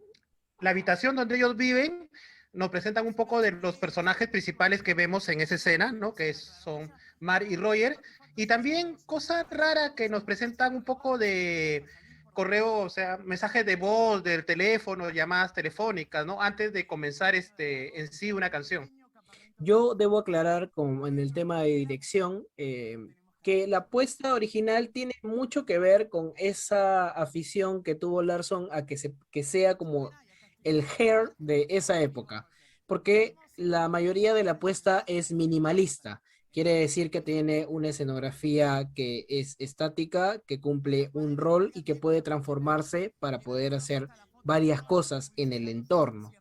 habitación donde ellos viven, nos presentan un poco de los personajes principales que vemos en esa escena, ¿no? Que son Mark y Roger, y también cosa rara que nos presentan un poco de correo, o sea, mensajes de voz, del teléfono, llamadas telefónicas, ¿no? Antes de comenzar en sí una canción. Yo debo aclarar, como en el tema de dirección, que la apuesta original tiene mucho que ver con esa afición que tuvo Larson a que sea como el hair de esa época, porque la mayoría de la apuesta es minimalista. Quiere decir que tiene una escenografía que es estática, que cumple un rol y que puede transformarse para poder hacer varias cosas en el entorno.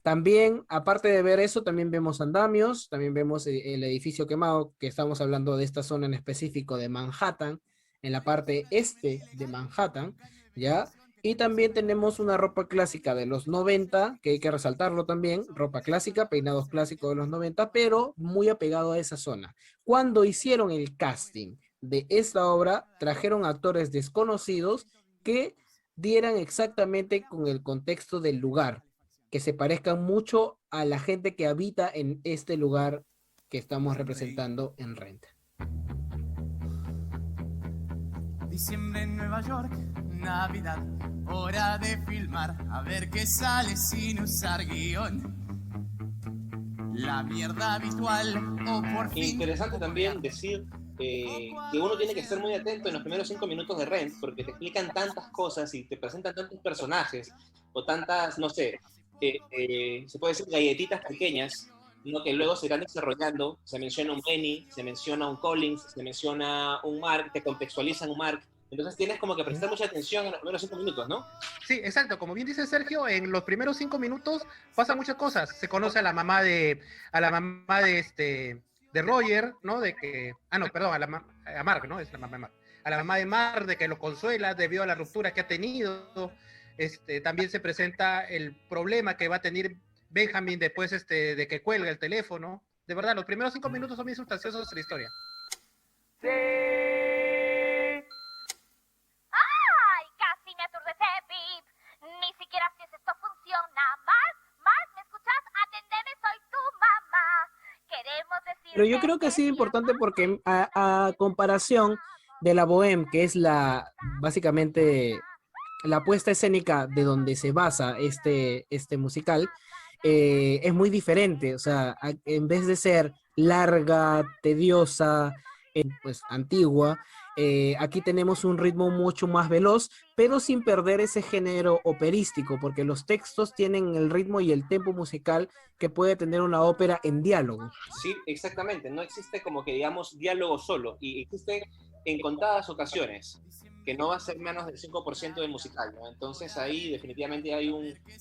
También, aparte de ver eso, también vemos andamios, también vemos el edificio quemado, que estamos hablando de esta zona en específico de Manhattan, en la parte este de Manhattan, ¿ya? Y también tenemos una ropa clásica de los 90, que hay que resaltarlo también, ropa clásica, peinados clásicos de los 90, pero muy apegado a esa zona. Cuando hicieron el casting de esta obra, trajeron actores desconocidos que dieran exactamente con el contexto del lugar, que se parezcan mucho a la gente que habita en este lugar que estamos representando en Rent. Diciembre en Nueva York, Navidad, hora de filmar, a ver qué sale sin usar guión. La mierda habitual, o por fin... Interesante también decir que uno tiene que estar muy atento en los primeros 5 minutos de Rent, porque te explican tantas cosas y te presentan tantos personajes, o tantas, no sé, se puede decir galletitas pequeñas, ¿no? Que luego se irán desarrollando. Se menciona un Benny, se menciona un Collins, se menciona un Mark, te contextualizan un Mark. Entonces tienes como que prestar mucha atención en los primeros 5 minutos, ¿no? Sí, exacto. Como bien dice Sergio, en los primeros 5 minutos pasan muchas cosas. Se conoce a la mamá de Roger, ¿no? De que, no, perdón, a Mark, ¿no? Es la mamá de Mark. A la mamá de Mark, de que lo consuela debido a la ruptura que ha tenido. También se presenta el problema que va a tener Benjamin después de que cuelga el teléfono. De verdad, los primeros 5 minutos son bien sustanciosos de la historia. Sí. ¡Ay! Casi me aturdece, Pip. Ni siquiera sé si esto funciona. Mark, ¿me escuchas? Atendeme, soy tu mamá. Queremos decir... Pero yo creo que ha sido importante porque a comparación de la Bohème, que es básicamente la puesta escénica de donde se basa este musical, es muy diferente. O sea, en vez de ser larga, tediosa, pues antigua, aquí tenemos un ritmo mucho más veloz, pero sin perder ese género operístico, porque los textos tienen el ritmo y el tempo musical que puede tener una ópera en diálogo. Sí, exactamente. No existe como que digamos diálogo solo, y existe en contadas ocasiones, que no va a ser menos del 5% del musical, ¿no? Entonces ahí definitivamente hay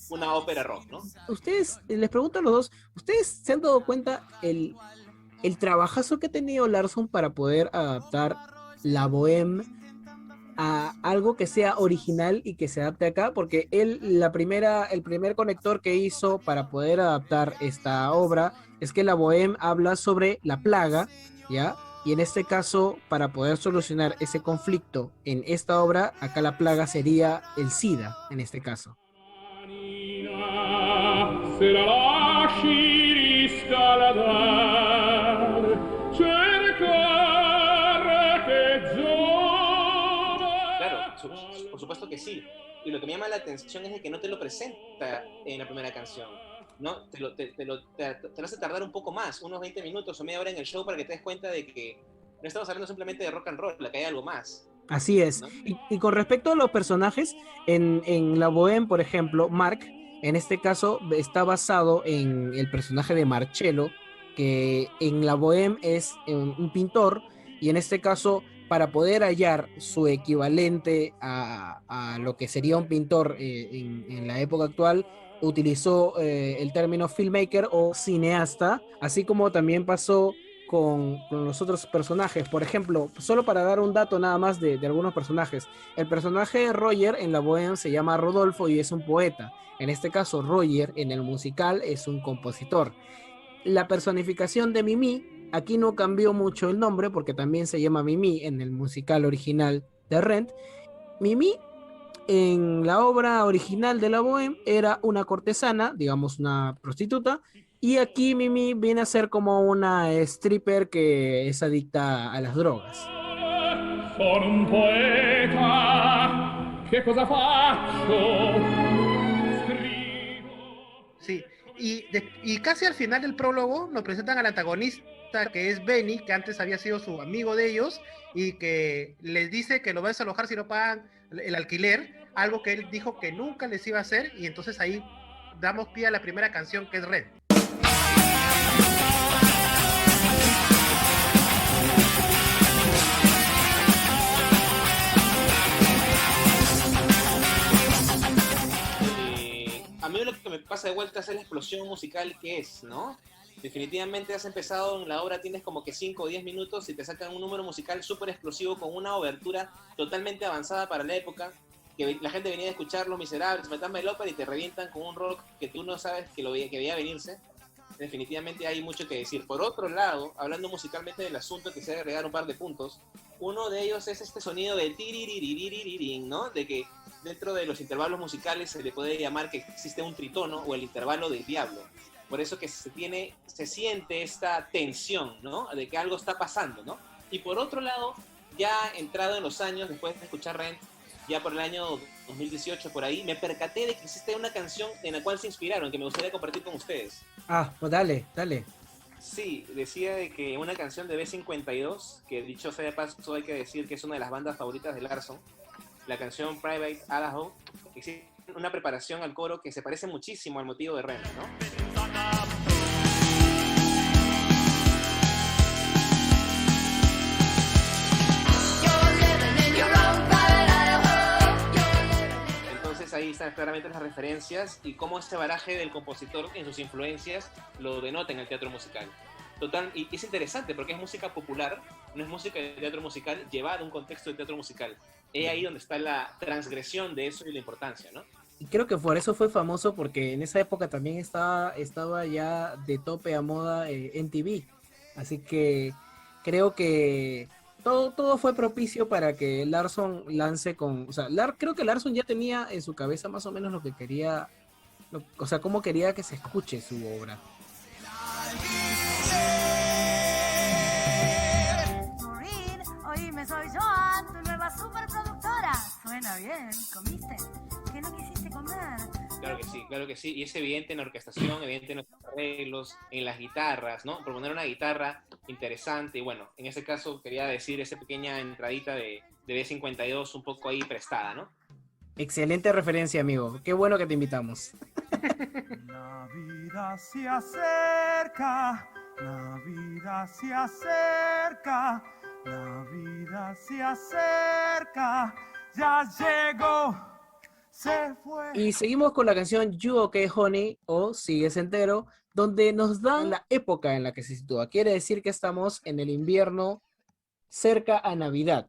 una ópera rock, ¿no? Ustedes, les pregunto a los dos, ¿ustedes se han dado cuenta el trabajazo que ha tenido Larson para poder adaptar la Bohème a algo que sea original y que se adapte acá? Porque él, el primer conector que hizo para poder adaptar esta obra es que la Bohème habla sobre la plaga, ¿ya? Y en este caso, para poder solucionar ese conflicto en esta obra, acá la plaga sería el SIDA, en este caso. Claro, por supuesto que sí. Y lo que me llama la atención es de que no te lo presenta en la primera canción, ¿no? Te lo hace tardar un poco más, unos 20 minutos o media hora en el show para que te des cuenta de que no estamos hablando simplemente de rock and roll, que hay algo más. Así es. ¿no? Y con respecto a los personajes, en la Bohème, por ejemplo, Mark, en este caso, está basado en el personaje de Marcello, que en la Bohème es un pintor, y en este caso, para poder hallar su equivalente a lo que sería un pintor en la época actual, utilizó el término filmmaker o cineasta, así como también pasó con los otros personajes. Por ejemplo, solo para dar un dato nada más de algunos personajes. El personaje de Roger en la Bohème se llama Rodolfo y es un poeta. En este caso, Roger en el musical es un compositor. La personificación de Mimi, aquí no cambió mucho el nombre porque también se llama Mimi en el musical original de Rent. Mimi en la obra original de la Bohème era una cortesana, digamos una prostituta, y aquí Mimi viene a ser como una stripper que es adicta a las drogas. Sono un poeta, che cosa faccio? Scrivo. Sí, y casi al final del prólogo nos presentan al antagonista, que es Benny, que antes había sido su amigo de ellos, y que les dice que lo va a desalojar si no pagan el alquiler, algo que él dijo que nunca les iba a hacer, y entonces ahí damos pie a la primera canción, que es Red. A mí lo que me pasa de vuelta es la explosión musical que es, ¿no? Definitivamente has empezado en la obra, tienes como que 5 o 10 minutos y te sacan un número musical súper explosivo con una obertura totalmente avanzada para la época, que la gente venía a escuchar Los Miserables, Fantasma del Ópera y te revientan con un rock que tú no sabes que veía venirse. Definitivamente hay mucho que decir. Por otro lado, hablando musicalmente del asunto, quisiera agregar un par de puntos. Uno de ellos es este sonido de tiriririririririn, ¿no? De que dentro de los intervalos musicales se le puede llamar que existe un tritono o el intervalo del diablo. Por eso que se siente esta tensión, ¿no? De que algo está pasando, ¿no? Y por otro lado, ya entrado en los años, después de escuchar Rent, ya por el año 2018, por ahí, me percaté de que existe una canción en la cual se inspiraron, que me gustaría compartir con ustedes. Ah, pues dale. Sí, decía de que una canción de B52, que dicho sea de paso hay que decir que es una de las bandas favoritas de Larson, la canción Private Idaho, existe una preparación al coro que se parece muchísimo al motivo de Rent, ¿no? Entonces ahí están claramente las referencias y cómo este baraje del compositor en sus influencias lo denota en el teatro musical. Total, y es interesante porque es música popular, no es música de teatro musical llevada a un contexto de teatro musical. Es ahí donde está la transgresión de eso y la importancia, ¿no? Y creo que por eso fue famoso porque en esa época también estaba ya de tope a moda MTV. Así que creo que todo fue propicio para que Larson lance con... O sea, creo que Larson ya tenía en su cabeza más o menos lo que quería, o sea, cómo quería que se escuche su obra. Maureen, oíme, soy Joan, tu nueva superproductora. Suena bien, ¿comiste? ¿Qué no quisiste comer? Claro que sí, y es evidente en la orquestación, evidente en los arreglos, en las guitarras, ¿no? Proponer una guitarra interesante, y bueno, en ese caso quería decir esa pequeña entradita de B52 un poco ahí prestada, ¿no? Excelente referencia, amigo. Qué bueno que te invitamos. Navidad se acerca, Navidad se acerca, Navidad se acerca, ya llegó. Se fue. Y seguimos con la canción You Okay Honey o Sigues Entero, donde nos dan la época en la que se sitúa. Quiere decir que estamos en el invierno cerca a Navidad.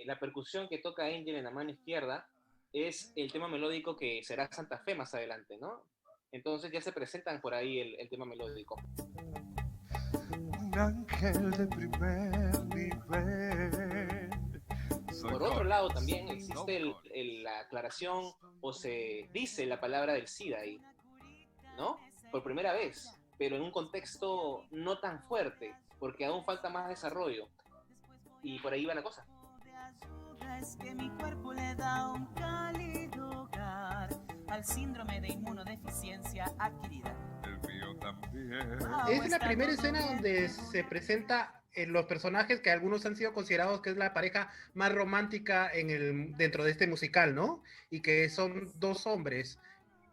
La percusión que toca Angel en la mano izquierda es el tema melódico que será Santa Fe más adelante, ¿no? Entonces ya se presentan por ahí el tema melódico. Un ángel de primer nivel. Por otro lado también existe la aclaración o se dice la palabra del SIDA ahí, ¿no? Por primera vez, pero en un contexto no tan fuerte, porque aún falta más desarrollo. Y por ahí va la cosa. Es que mi cuerpo le da un cálido hogar al síndrome de inmunodeficiencia adquirida. El mío también. Es la primera escena donde se presenta los personajes que algunos han sido considerados que es la pareja más romántica dentro de este musical, ¿no? Y que son dos hombres,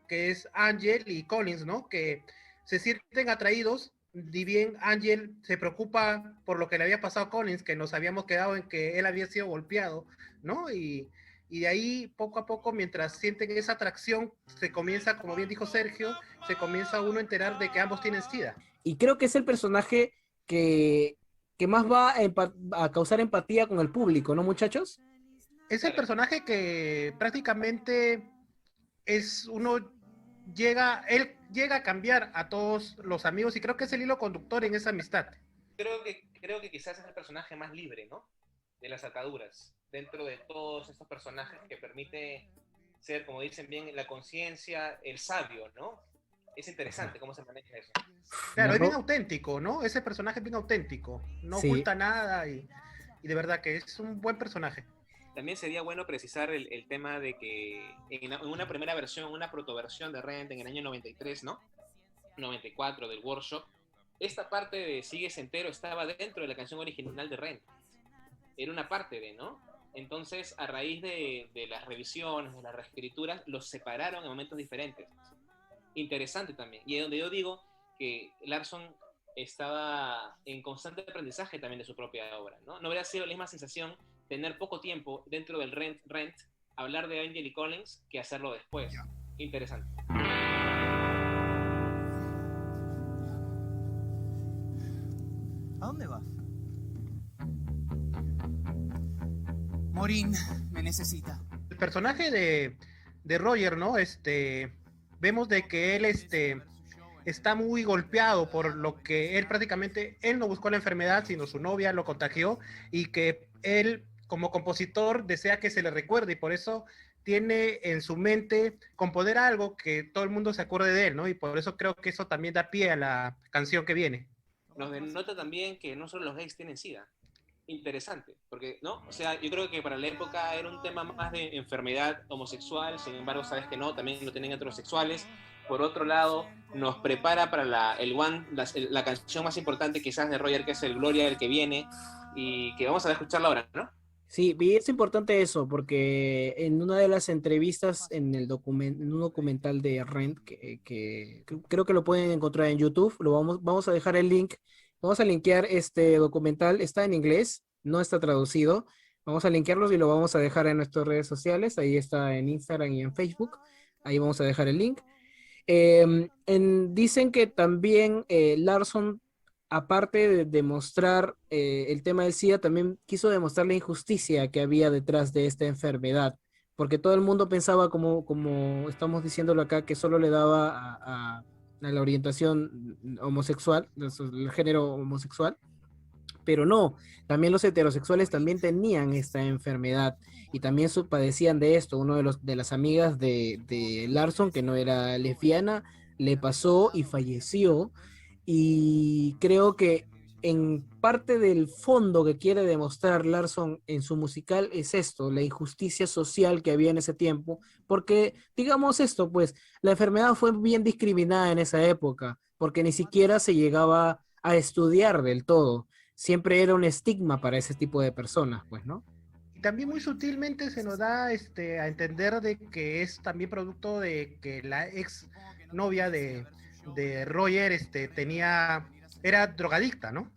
que es Angel y Collins, ¿no? Que se sienten atraídos, y bien Angel se preocupa por lo que le había pasado a Collins, que nos habíamos quedado en que él había sido golpeado, ¿no? Y de ahí, poco a poco, mientras sienten esa atracción, se comienza, como bien dijo Sergio, se comienza uno a enterar de que ambos tienen SIDA. Y creo que es el personaje que, que más va a causar empatía con el público, ¿no, muchachos? Es el personaje que prácticamente él llega a cambiar a todos los amigos y creo que es el hilo conductor en esa amistad. Creo que quizás es el personaje más libre, ¿no? De las ataduras, dentro de todos estos personajes que permite ser, como dicen bien, la conciencia, el sabio, ¿no? Es interesante cómo se maneja eso. Claro, es bien auténtico, ¿no? Ese personaje es bien auténtico, no Sí. oculta nada y de verdad que es un buen personaje. También sería bueno precisar el tema de que en una primera versión, una protoversión de Rent en el año 93, ¿no? 94 del workshop, esta parte de Sigues entero estaba dentro de la canción original de Rent. Era una parte de, ¿no? Entonces, a raíz de las revisiones, de las reescrituras, los separaron en momentos diferentes. Interesante también. Y es donde yo digo que Larsson estaba en constante aprendizaje también de su propia obra, ¿no? No habría sido la misma sensación tener poco tiempo dentro del Rent, hablar de Angel y Collins, que hacerlo después. Interesante. ¿A dónde vas? Morín me necesita. El personaje de Roger, ¿no? Vemos de que él está muy golpeado por lo que él no buscó la enfermedad, sino su novia lo contagió y que él como compositor desea que se le recuerde y por eso tiene en su mente componer algo que todo el mundo se acuerde de él, ¿no? Y por eso creo que eso también da pie a la canción que viene. Nos denota también que no solo los gays tienen SIDA. Interesante, porque, ¿no? O sea, yo creo que para la época era un tema más de enfermedad homosexual, sin embargo, sabes que no, también lo tienen heterosexuales. Por otro lado, nos prepara para la canción más importante quizás de Roger, que es el Gloria del que viene, y que vamos a escucharla ahora, ¿no? Sí, y es importante eso, porque en una de las entrevistas en en un documental de Rent, que creo que lo pueden encontrar en YouTube, vamos a dejar el link, vamos a linkear este documental, está en inglés, no está traducido, vamos a linkearlos y lo vamos a dejar en nuestras redes sociales, ahí está en Instagram y en Facebook, ahí vamos a dejar el link. Dicen que también Larsson, aparte de demostrar el tema del SIDA, también quiso demostrar la injusticia que había detrás de esta enfermedad, porque todo el mundo pensaba, como estamos diciéndolo acá, que solo le daba a la orientación homosexual, el género homosexual, pero no, también los heterosexuales también tenían esta enfermedad y también padecían de esto. Uno de las amigas de Larsson, que no era lesbiana, le pasó y falleció. Y creo que en parte del fondo que quiere demostrar Larsson en su musical es esto, la injusticia social que había en ese tiempo, porque digamos esto, pues la enfermedad fue bien discriminada en esa época, porque ni siquiera se llegaba a estudiar del todo, siempre era un estigma para ese tipo de personas, pues, ¿no? Y también muy sutilmente se nos da a entender de que es también producto de que la ex novia de Roger era drogadicta, ¿no?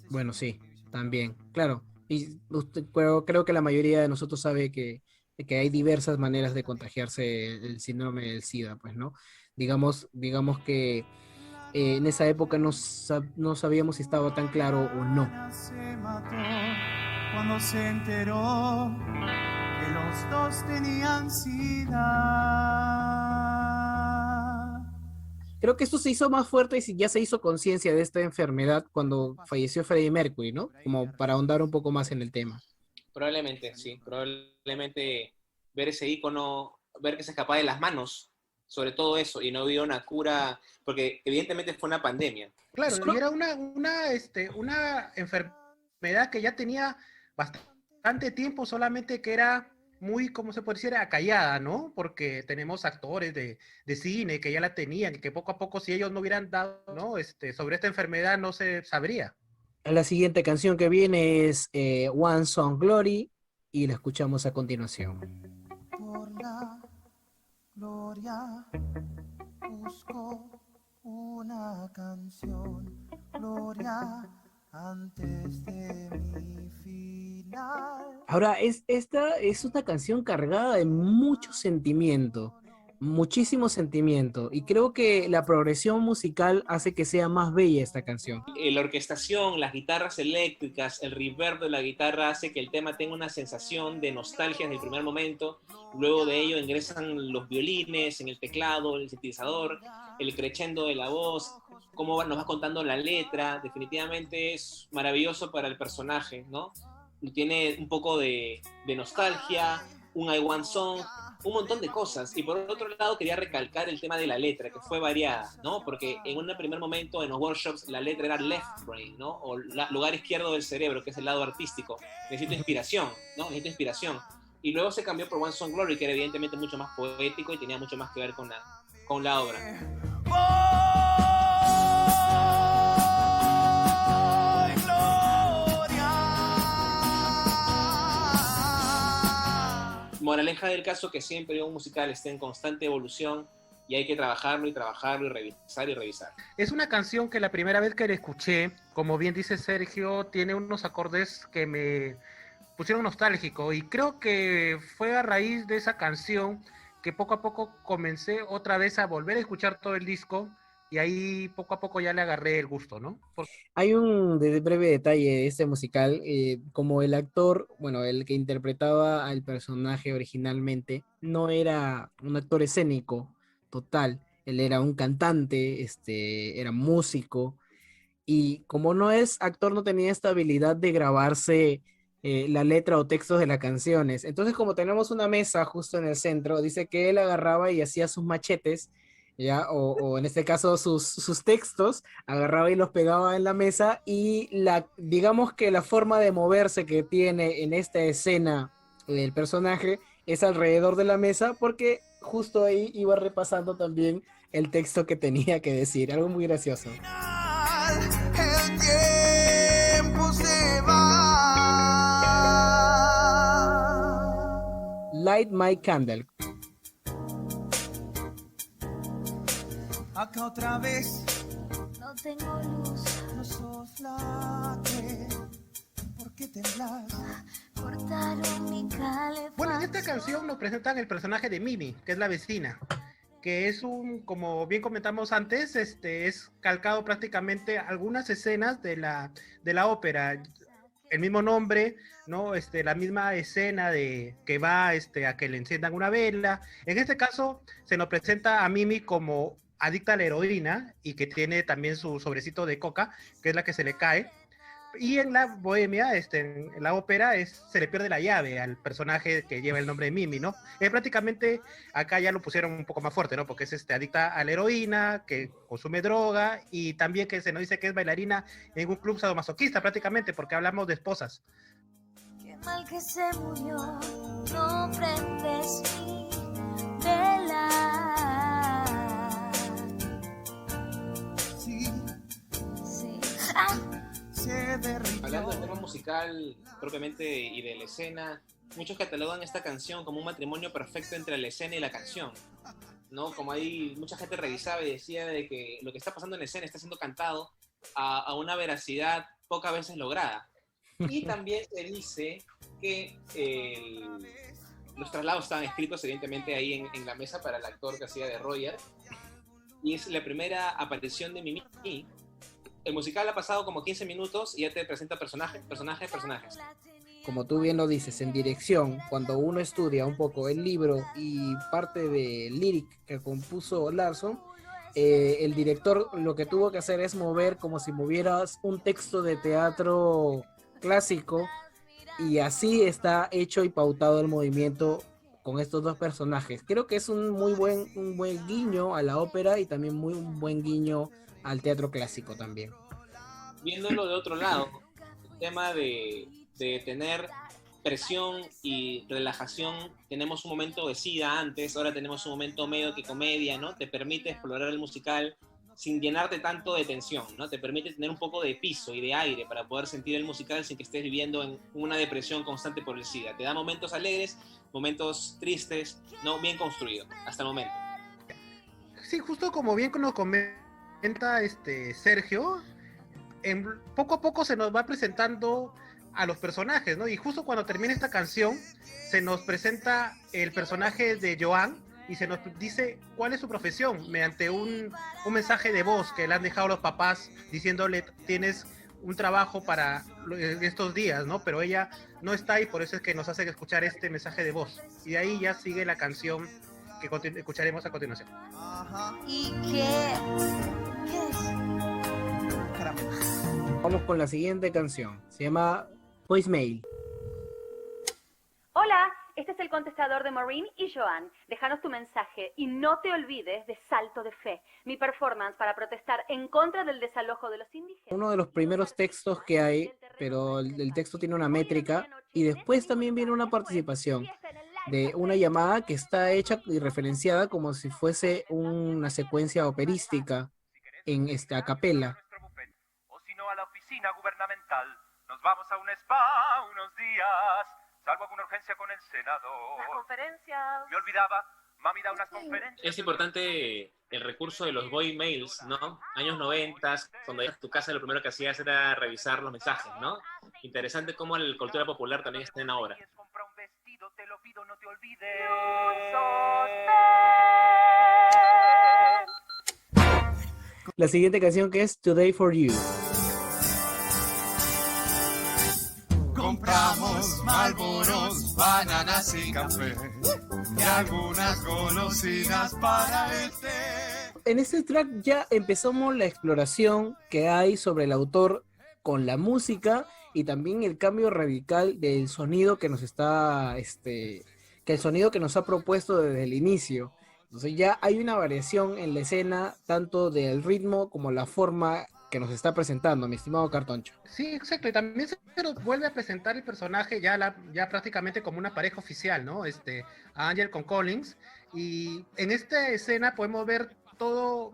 Bueno, sí, también, claro. Y creo que la mayoría de nosotros sabe que hay diversas maneras de contagiarse el síndrome del SIDA, pues, ¿no? Digamos que en esa época no sabíamos si estaba tan claro o no. Se mató cuando se enteró que los dos tenían SIDA. Creo que esto se hizo más fuerte y ya se hizo conciencia de esta enfermedad cuando falleció Freddie Mercury, ¿no? Como para ahondar un poco más en el tema. Probablemente, sí. Probablemente ver ese ícono, ver que se escapaba de las manos, sobre todo eso, y no hubiera una cura, porque evidentemente fue una pandemia. Claro, y era una enfermedad que ya tenía bastante tiempo, solamente que era muy, ¿cómo se puede decir?, acallada, ¿no? Porque tenemos actores de cine que ya la tenían, y que poco a poco, si ellos no hubieran dado, ¿no? Sobre esta enfermedad no se sabría. La siguiente canción que viene es One Song Glory y la escuchamos a continuación. Por la gloria busco una canción, gloria antes de mi final. Ahora, esta es una canción cargada de mucho sentimiento, muchísimo sentimiento, y creo que la progresión musical hace que sea más bella esta canción. La orquestación, las guitarras eléctricas, el reverb de la guitarra hace que el tema tenga una sensación de nostalgia desde el primer momento. Luego de ello ingresan los violines en el teclado, el sintetizador, el crescendo de la voz, cómo nos va contando la letra. Definitivamente es maravilloso para el personaje, ¿no? Tiene un poco de nostalgia, un I Want Song, un montón de cosas. Y por otro lado quería recalcar el tema de la letra, que fue variada, ¿no? Porque en un primer momento en los workshops la letra era left brain, ¿no? O lugar izquierdo del cerebro, que es el lado artístico. Necesito inspiración, ¿no? Necesito inspiración. Y luego se cambió por One Song Glory, que era evidentemente mucho más poético y tenía mucho más que ver con la obra. Moraleja del caso, que siempre un musical esté en constante evolución y hay que trabajarlo y trabajarlo y revisar y revisar. Es una canción que la primera vez que la escuché, como bien dice Sergio, tiene unos acordes que me pusieron nostálgico, y creo que fue a raíz de esa canción que poco a poco comencé otra vez a volver a escuchar todo el disco, y ahí poco a poco ya le agarré el gusto, ¿no? Hay un breve detalle de este musical, como el actor, bueno, el que interpretaba al personaje originalmente, no era un actor escénico total, él era un cantante, era músico, y como no es actor, no tenía esta habilidad de grabarse la letra o textos de las canciones. Entonces, como tenemos una mesa justo en el centro, dice que él agarraba y hacía sus machetes, ¿ya? O en este caso sus textos, agarraba y los pegaba en la mesa, y digamos que la forma de moverse que tiene en esta escena el personaje es alrededor de la mesa, porque justo ahí iba repasando también el texto que tenía que decir, algo muy gracioso. El tiempo se va. Light My Candle. Acá otra vez No tengo luz, los ojos laten. ¿Por qué temblas? cortaron mi calefacción. Bueno, en esta canción nos presentan el personaje de Mimi, que es la vecina, que es como bien comentamos antes, es calcado prácticamente algunas escenas de la ópera. El mismo nombre, ¿no? La misma escena de que va a que le enciendan una vela. En este caso se nos presenta a Mimi como adicta a la heroína y que tiene también su sobrecito de coca, que es la que se le cae. Y en la bohemia, en la ópera, se le pierde la llave al personaje que lleva el nombre de Mimi, ¿no? Prácticamente acá ya lo pusieron un poco más fuerte, ¿no? Porque es adicta a la heroína, que consume droga, y también que se nos dice que es bailarina en un club sadomasoquista, prácticamente, porque hablamos de esposas. Qué mal que se murió, no prendes mi vela. Sí, Sí. Ah. se derritió. Hablando del tema musical propiamente y de la escena, muchos catalogan esta canción como un matrimonio perfecto entre la escena y la canción, ¿no? Como ahí mucha gente revisaba y decía de que lo que está pasando en la escena está siendo cantado a una veracidad pocas veces lograda. Y también se dice que los traslados estaban escritos evidentemente ahí en la mesa para el actor que hacía de Roger, y es la primera aparición de Mimi. El musical ha pasado como 15 minutos y ya te presenta personajes. Como tú bien lo dices, en dirección, cuando uno estudia un poco el libro y parte del lyric que compuso Larson, el director lo que tuvo que hacer es mover como si movieras un texto de teatro clásico, y así está hecho y pautado el movimiento con estos dos personajes. Creo que es un buen guiño a la ópera y también un buen guiño al teatro clásico también. Viéndolo de otro lado, el tema de tener presión y relajación, tenemos un momento de sida antes, ahora tenemos un momento medio que comedia, ¿no? Te permite explorar el musical sin llenarte tanto de tensión, ¿no? Te permite tener un poco de piso y de aire para poder sentir el musical sin que estés viviendo en una depresión constante por el SIDA. Te da momentos alegres, momentos tristes, ¿no? Bien construido, hasta el momento. Sí, justo como bien nos comenta Sergio, poco a poco se nos va presentando a los personajes, ¿no? Y justo cuando termina esta canción, se nos presenta el personaje de Joan y se nos dice cuál es su profesión mediante un mensaje de voz que le han dejado los papás diciéndole tienes un trabajo para estos días, ¿no? Pero ella no está y por eso es que nos hace escuchar este mensaje de voz. Y de ahí ya sigue la canción que escucharemos a continuación. Ajá. ¿Y qué es? Caramelo. Vamos con la siguiente canción. Se llama Voicemail. Hola, este es el contestador de Maureen y Joan. Déjanos tu mensaje y no te olvides de Salto de Fe, mi performance para protestar en contra del desalojo de los indígenas. Uno de los primeros textos que hay, pero el texto tiene una métrica y después también viene una participación de una llamada que está hecha y referenciada como si fuese una secuencia operística en a capela. O si no, a la oficina gubernamental. Nos vamos a un spa unos días. Salvo alguna urgencia con el senador. Las conferencias. Me olvidaba, mami da unas conferencias. Es importante el recurso de los voicemails, ¿no? Años 90, cuando llegas a tu casa lo primero que hacías era revisar los mensajes, ¿no? Interesante cómo la cultura popular también está en ahora. Compra un vestido, te lo pido, no te olvides. La siguiente canción que es Today for You. Compramos Marlboros, bananas y café y algunas golosinas para el té. En este track ya empezamos la exploración que hay sobre el autor con la música y también el cambio radical del sonido que nos está, que el sonido que nos ha propuesto desde el inicio. Entonces ya hay una variación en la escena, tanto del ritmo como la forma que nos está presentando, mi estimado Cartoncho. Sí, exacto, y también se nos vuelve a presentar el personaje ya prácticamente como una pareja oficial, ¿no? A Angel con Collins, y en esta escena podemos ver todo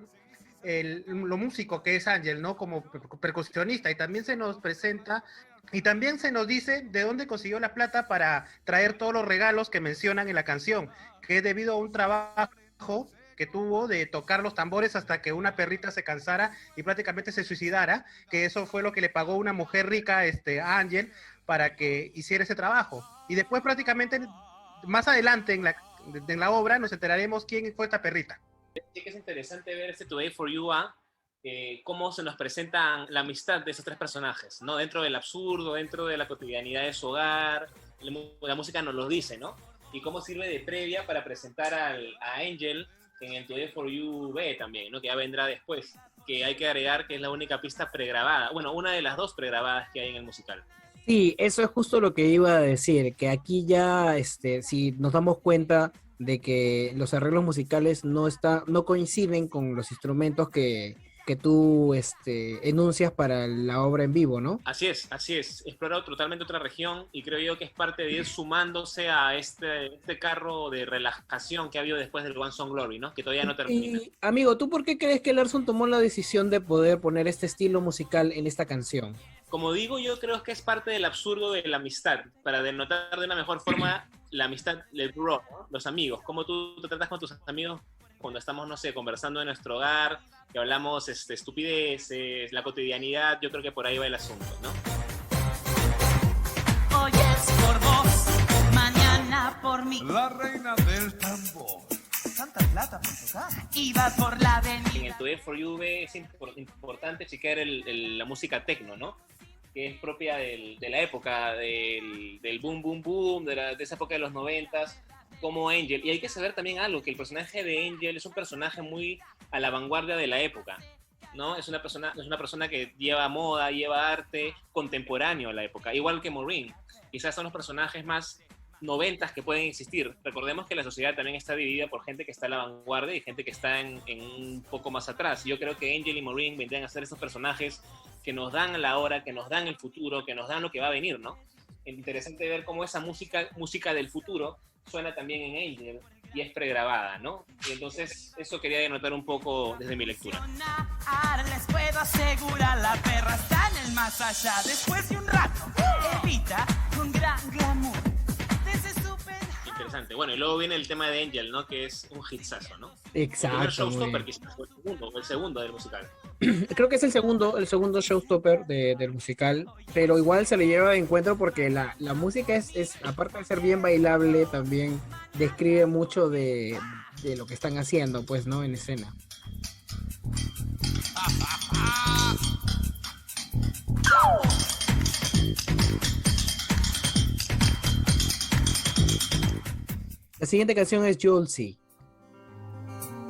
lo músico que es Angel, ¿no? Como percusionista, y también se nos presenta, y también se nos dice de dónde consiguió la plata para traer todos los regalos que mencionan en la canción, que es debido a un trabajo que tuvo de tocar los tambores hasta que una perrita se cansara y prácticamente se suicidara, que eso fue lo que le pagó una mujer rica a Angel para que hiciera ese trabajo. Y después prácticamente más adelante en la obra nos enteraremos quién fue esta perrita. Sí que es interesante ver Today for You, cómo se nos presenta la amistad de esos tres personajes, ¿no? Dentro del absurdo, dentro de la cotidianidad de su hogar, la música nos lo dice, ¿no? Y cómo sirve de previa para presentar a Angel en el Today for You B también, ¿no? Que ya vendrá después, que hay que agregar que es la única pista pregrabada, bueno, una de las dos pregrabadas que hay en el musical. Sí, eso es justo lo que iba a decir, que aquí ya, si nos damos cuenta de que los arreglos musicales no coinciden con los instrumentos que tú enuncias para la obra en vivo, ¿no? Así es, explora totalmente otra región y creo yo que es parte de ir sumándose a este carro de relajación que ha habido después del One Song Glory, ¿no? Que todavía no termina. Y, amigo, ¿tú por qué crees que Larson tomó la decisión de poder poner este estilo musical en esta canción? Como digo, yo creo que es parte del absurdo de la amistad, para denotar de una mejor forma la amistad del bro, ¿no? Los amigos, cómo tú te tratas con tus amigos cuando estamos, no sé, conversando en nuestro hogar, que hablamos estupideces, la cotidianidad. Yo creo que por ahí va el asunto, ¿no? Hoy es por vos, mañana por mí. La reina del tambor. Tanta plata por tocar. Y vas por la avenida. En el Today for You es importante chequear la música techno, ¿no? Que es propia de la época, del boom, boom, boom, de esa época de los 90s, como Angel. Y hay que saber también algo, que el personaje de Angel es un personaje muy a la vanguardia de la época, ¿no? Es una persona que lleva moda, lleva arte contemporáneo a la época, igual que Maureen. Quizás son los personajes más 90s que pueden existir. Recordemos que la sociedad también está dividida por gente que está a la vanguardia y gente que está en un poco más atrás. Yo creo que Angel y Maureen vendrían a ser estos personajes que nos dan la hora, que nos dan el futuro, que nos dan lo que va a venir, ¿no? Es interesante ver cómo esa música del futuro suena también en Angel y es pregrabada, ¿no? Y entonces eso quería denotar un poco desde mi lectura. Les puedo asegurar, la perra está en el más allá. Después de un rato, evita con gran glamour. Interesante. Bueno, y luego viene el tema de Angel, ¿no? Que es un hitsazo, ¿no? Exacto. El primer showstopper, quizás fue el segundo del musical. Creo que es el segundo showstopper del musical, pero igual se le lleva de encuentro porque la música es, aparte de ser bien bailable, también describe mucho de lo que están haciendo, pues, ¿no? En escena. La siguiente canción es Julesy.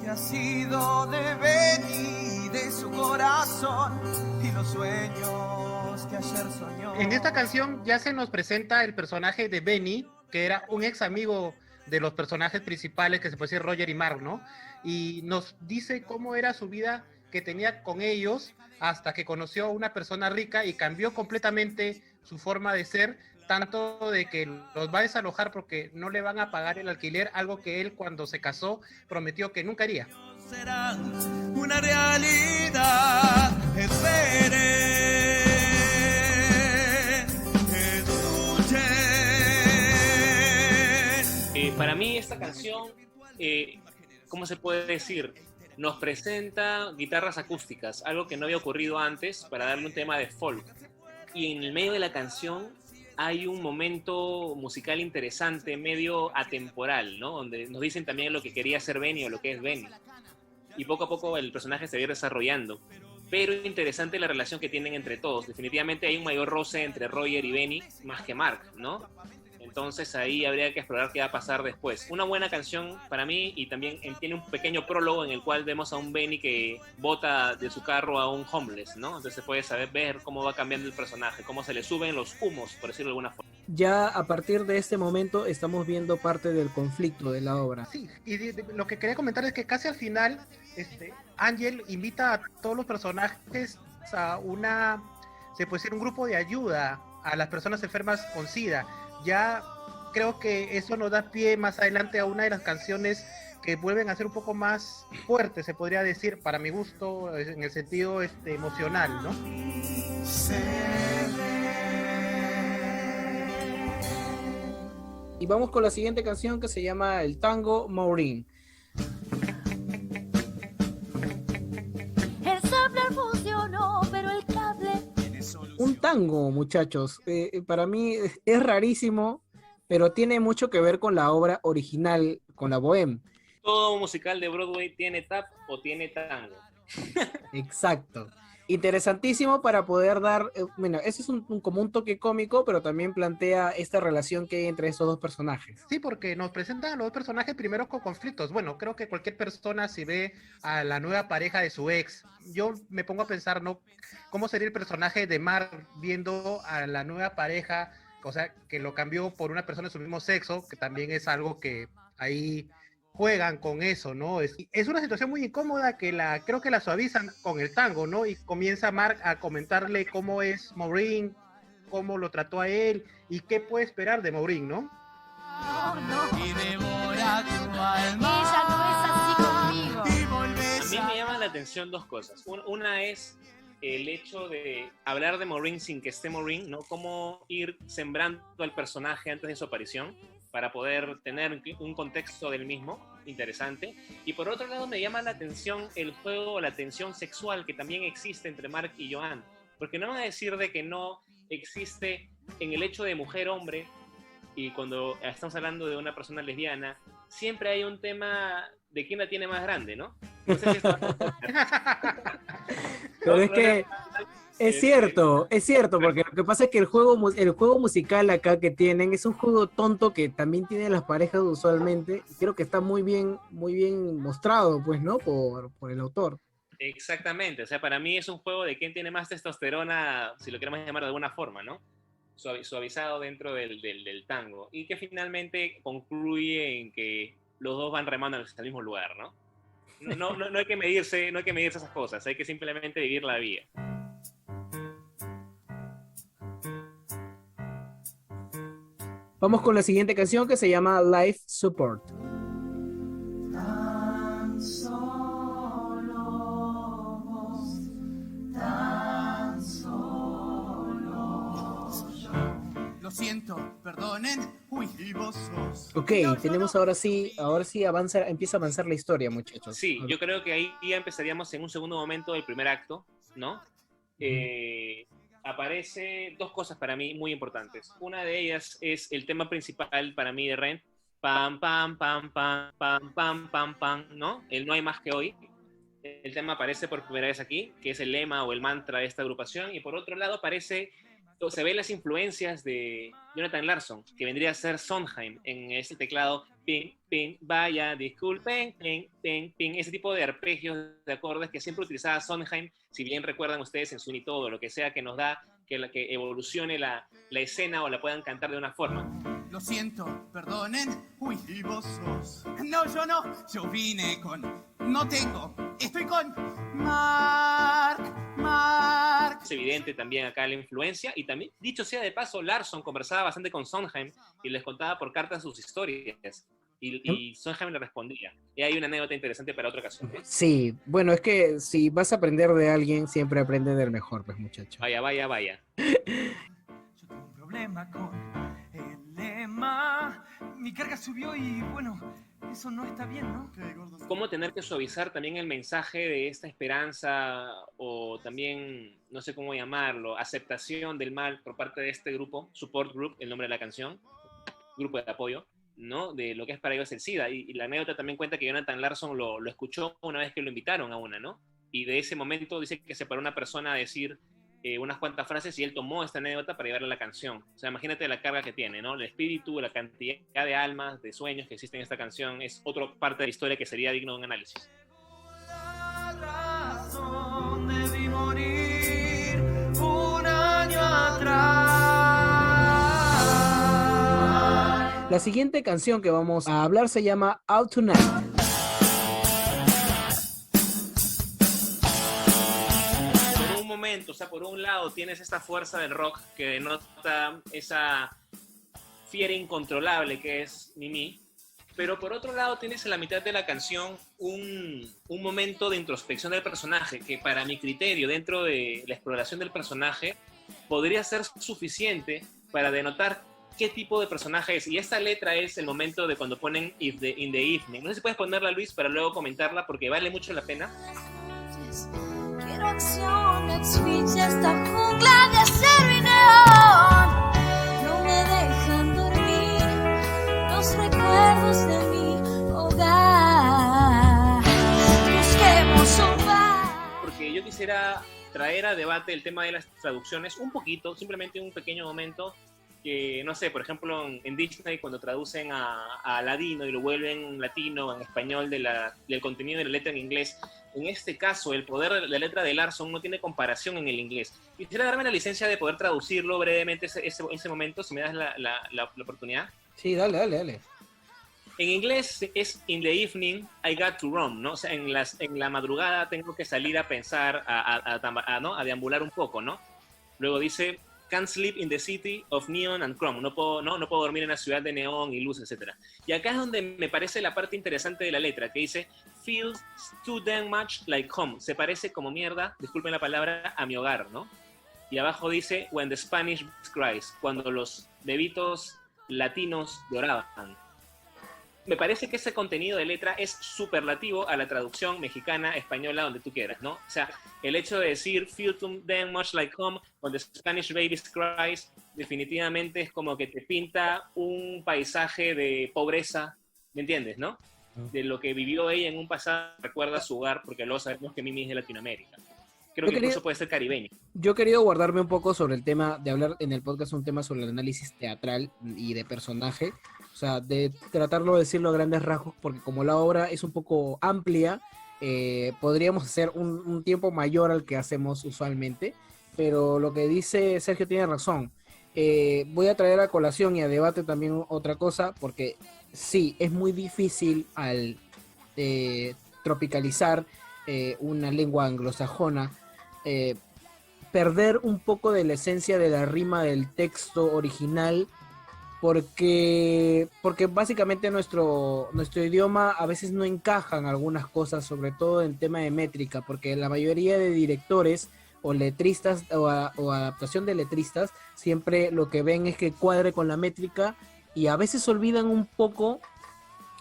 Que ha sido de Benny, de su corazón y los sueños que ayer soñó. En esta canción ya se nos presenta el personaje de Benny, que era un ex amigo de los personajes principales, que se puede decir Roger y Mark, ¿no? Y nos dice cómo era su vida que tenía con ellos hasta que conoció a una persona rica y cambió completamente su forma de ser, tanto de que los va a desalojar porque no le van a pagar el alquiler, algo que él cuando se casó prometió que nunca haría. Será una realidad, esperen, escuchen. Para mí esta canción, ¿cómo se puede decir? Nos presenta guitarras acústicas, algo que no había ocurrido antes, para darle un tema de folk. Y en el medio de la canción hay un momento musical interesante, medio atemporal, ¿no? Donde nos dicen también lo que quería ser Benny o lo que es Benny. Y poco a poco el personaje se va desarrollando. Pero interesante la relación que tienen entre todos. Definitivamente hay un mayor roce entre Roger y Benny, más que Mark, ¿no? Entonces ahí habría que explorar qué va a pasar después. Una buena canción para mí, y también tiene un pequeño prólogo en el cual vemos a un Benny que bota de su carro a un homeless, ¿no? Entonces se puede ver cómo va cambiando el personaje, cómo se le suben los humos, por decirlo de alguna forma. Ya a partir de este momento estamos viendo parte del conflicto de la obra. Sí, y lo que quería comentar es que casi al final Ángel invita a todos los personajes a se puede decir, un grupo de ayuda a las personas enfermas con SIDA. Ya creo que eso nos da pie más adelante a una de las canciones que vuelven a ser un poco más fuertes, se podría decir, para mi gusto, en el sentido emocional, ¿no? Y vamos con la siguiente canción que se llama El Tango Maureen. El software funcionó, pero el cable... Un tango, muchachos. Para mí es rarísimo, pero tiene mucho que ver con la obra original, con la Bohème. Todo musical de Broadway tiene tap o tiene tango. Exacto. Interesantísimo para poder dar, bueno, ese es como un toque cómico, pero también plantea esta relación que hay entre esos dos personajes. Sí, porque nos presentan a los dos personajes primero con conflictos. Bueno, creo que cualquier persona, si ve a la nueva pareja de su ex, yo me pongo a pensar, ¿no? ¿Cómo sería el personaje de Mark viendo a la nueva pareja, o sea, que lo cambió por una persona de su mismo sexo, que también es algo que ahí juegan con eso, ¿no? Es una situación muy incómoda que creo que la suavizan con el tango, ¿no? Y comienza Mark a comentarle cómo es Maureen, cómo lo trató a él y qué puede esperar de Maureen, ¿no? Y devora tu alma. Ella no es así conmigo. Y volvés A mí me llaman la atención dos cosas. Una es el hecho de hablar de Maureen sin que esté Maureen, ¿no? Cómo ir sembrando al personaje antes de su aparición para poder tener un contexto del mismo interesante. Y por otro lado me llama la atención el juego o la tensión sexual que también existe entre Mark y Joan, porque no van a decir de que no existe en el hecho de mujer-hombre, y cuando estamos hablando de una persona lesbiana, siempre hay un tema de quién la tiene más grande, ¿no? No sé si Pero es que es cierto, porque lo que pasa es que el juego musical acá que tienen es un juego tonto que también tienen las parejas usualmente, y creo que está muy bien mostrado, pues, ¿no? Por el autor. Exactamente, o sea, para mí es un juego de quién tiene más testosterona, si lo queremos llamar de alguna forma, ¿no? Suavizado dentro del tango, y que finalmente concluye en que los dos van remando al mismo lugar, ¿no? No hay que medirse esas cosas, hay que simplemente vivir la vida. Vamos con la siguiente canción que se llama Life Support. Tan solo vos, tan solo yo. Lo siento, perdonen. Uy, Y vos sos. Ok, tenemos ahora sí empieza a avanzar la historia, muchachos. Sí, yo creo que ahí ya empezaríamos en un segundo momento del primer acto, ¿no? Aparece dos cosas para mí muy importantes. Una de ellas es el tema principal para mí de Rent. Pam, pam, pam, pam, pam, pam, pam, pam, ¿no? El No hay más que hoy. El tema aparece por primera vez aquí, que es el lema o el mantra de esta agrupación. Y por otro lado se ven las influencias de Jonathan Larson, que vendría a ser Sondheim en ese teclado, ping, ping, vaya, disculpen, ping, ping, ping, ese tipo de arpegios de acordes que siempre utilizaba Sondheim, si bien recuerdan ustedes en Sweeney Todd o lo que sea, que nos da que evolucione la escena o la puedan cantar de una forma. lo siento, perdonen. Uy, Y vos sos. no, yo no. Yo vine con... No tengo. Estoy con... Mark. Es evidente también acá la influencia, y también, dicho sea de paso, Larson conversaba bastante con Sondheim y les contaba por cartas sus historias, y Sondheim le respondía. Y hay una anécdota interesante para otra ocasión. Sí, bueno, es que si vas a aprender de alguien, siempre aprende del mejor, pues, muchacho. Vaya. Yo tengo un problema con el lema. Mi carga subió y bueno, eso no está bien, ¿no? ¿Qué, gordo? Cómo tener que suavizar también el mensaje de esta esperanza, o también, no sé cómo llamarlo, aceptación del mal por parte de este grupo, Support Group, el nombre de la canción, grupo de apoyo, ¿no? De lo que es para ellos el SIDA. Y la anécdota también cuenta que Jonathan Larson lo escuchó una vez que lo invitaron a una, ¿no? Y de ese momento dice que se paró una persona a decir unas cuantas frases y él tomó esta anécdota para llevarle a la canción. O sea, imagínate la carga que tiene, ¿no? El espíritu, la cantidad de almas, de sueños que existen en esta canción es otra parte de la historia que sería digno de un análisis. La razón debí morir un año atrás. La siguiente canción que vamos a hablar se llama Out Tonight. O sea, por un lado tienes esta fuerza del rock que denota esa fiera incontrolable que es Mimi, pero por otro lado tienes en la mitad de la canción un momento de introspección del personaje que, para mi criterio, dentro de la exploración del personaje, podría ser suficiente para denotar qué tipo de personaje es. Y esta letra es el momento de cuando ponen in the evening. No sé si puedes ponerla, Luis, para luego comentarla, porque vale mucho la pena. Quiero acción, exfiche esta jungla de acero y neón. No me dejan dormir los recuerdos de mi hogar. Busquemos un bar. Porque yo quisiera traer a debate el tema de las traducciones un poquito, simplemente un pequeño momento, que no sé, por ejemplo en Disney cuando traducen a ladino y lo vuelven latino en español del contenido de la letra en inglés. En este caso, el poder de la letra de Larson no tiene comparación en el inglés. Quisiera darme la licencia de poder traducirlo brevemente ese momento, si me das la oportunidad. Sí, dale. En inglés es in the evening I got to roam, ¿no? O sea, en la madrugada tengo que salir a pensar, a deambular un poco, ¿no? Luego dice can't sleep in the city of neon and chrome. No puedo dormir en la ciudad de neón y luz, etc. Y acá es donde me parece la parte interesante de la letra, que dice feels too damn much like home. Se parece como mierda, disculpen la palabra, a mi hogar, ¿no? Y abajo dice when the Spanish cries, cuando los bebitos latinos lloraban. Me parece que ese contenido de letra es superlativo a la traducción mexicana, española, donde tú quieras, ¿no? O sea, el hecho de decir feel too damn much like home when the Spanish babies cries, definitivamente es como que te pinta un paisaje de pobreza, ¿me entiendes, no? De lo que vivió ella en un pasado, recuerda su hogar, porque luego sabemos que Mimi es de Latinoamérica. Creo que incluso puede ser caribeño. Yo he querido guardarme un poco sobre el tema, de hablar en el podcast un tema sobre el análisis teatral y de personaje, o sea, de tratarlo de decirlo a grandes rasgos, porque como la obra es un poco amplia, podríamos hacer un tiempo mayor al que hacemos usualmente, pero lo que dice Sergio tiene razón. Voy a traer a colación y a debate también otra cosa, porque sí, es muy difícil al tropicalizar una lengua anglosajona, perder un poco de la esencia de la rima del texto original porque básicamente nuestro idioma a veces no encaja en algunas cosas, sobre todo en tema de métrica, porque la mayoría de directores o letristas o adaptación de letristas siempre lo que ven es que cuadre con la métrica y a veces olvidan un poco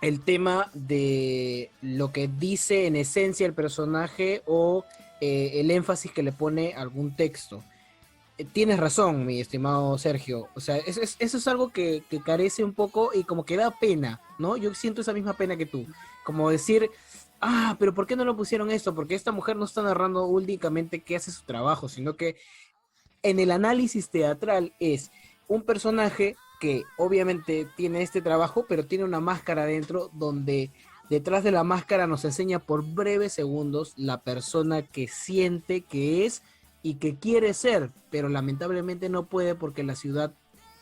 el tema de lo que dice en esencia el personaje o el énfasis que le pone algún texto. Tienes razón, mi estimado Sergio. O sea, eso es algo que carece un poco y como que da pena, ¿no? Yo siento esa misma pena que tú. Como decir, pero ¿por qué no lo pusieron esto? Porque esta mujer no está narrando únicamente que hace su trabajo, sino que en el análisis teatral es un personaje que obviamente tiene este trabajo, pero tiene una máscara dentro donde detrás de la máscara nos enseña por breves segundos la persona que siente que es y que quiere ser, pero lamentablemente no puede porque la ciudad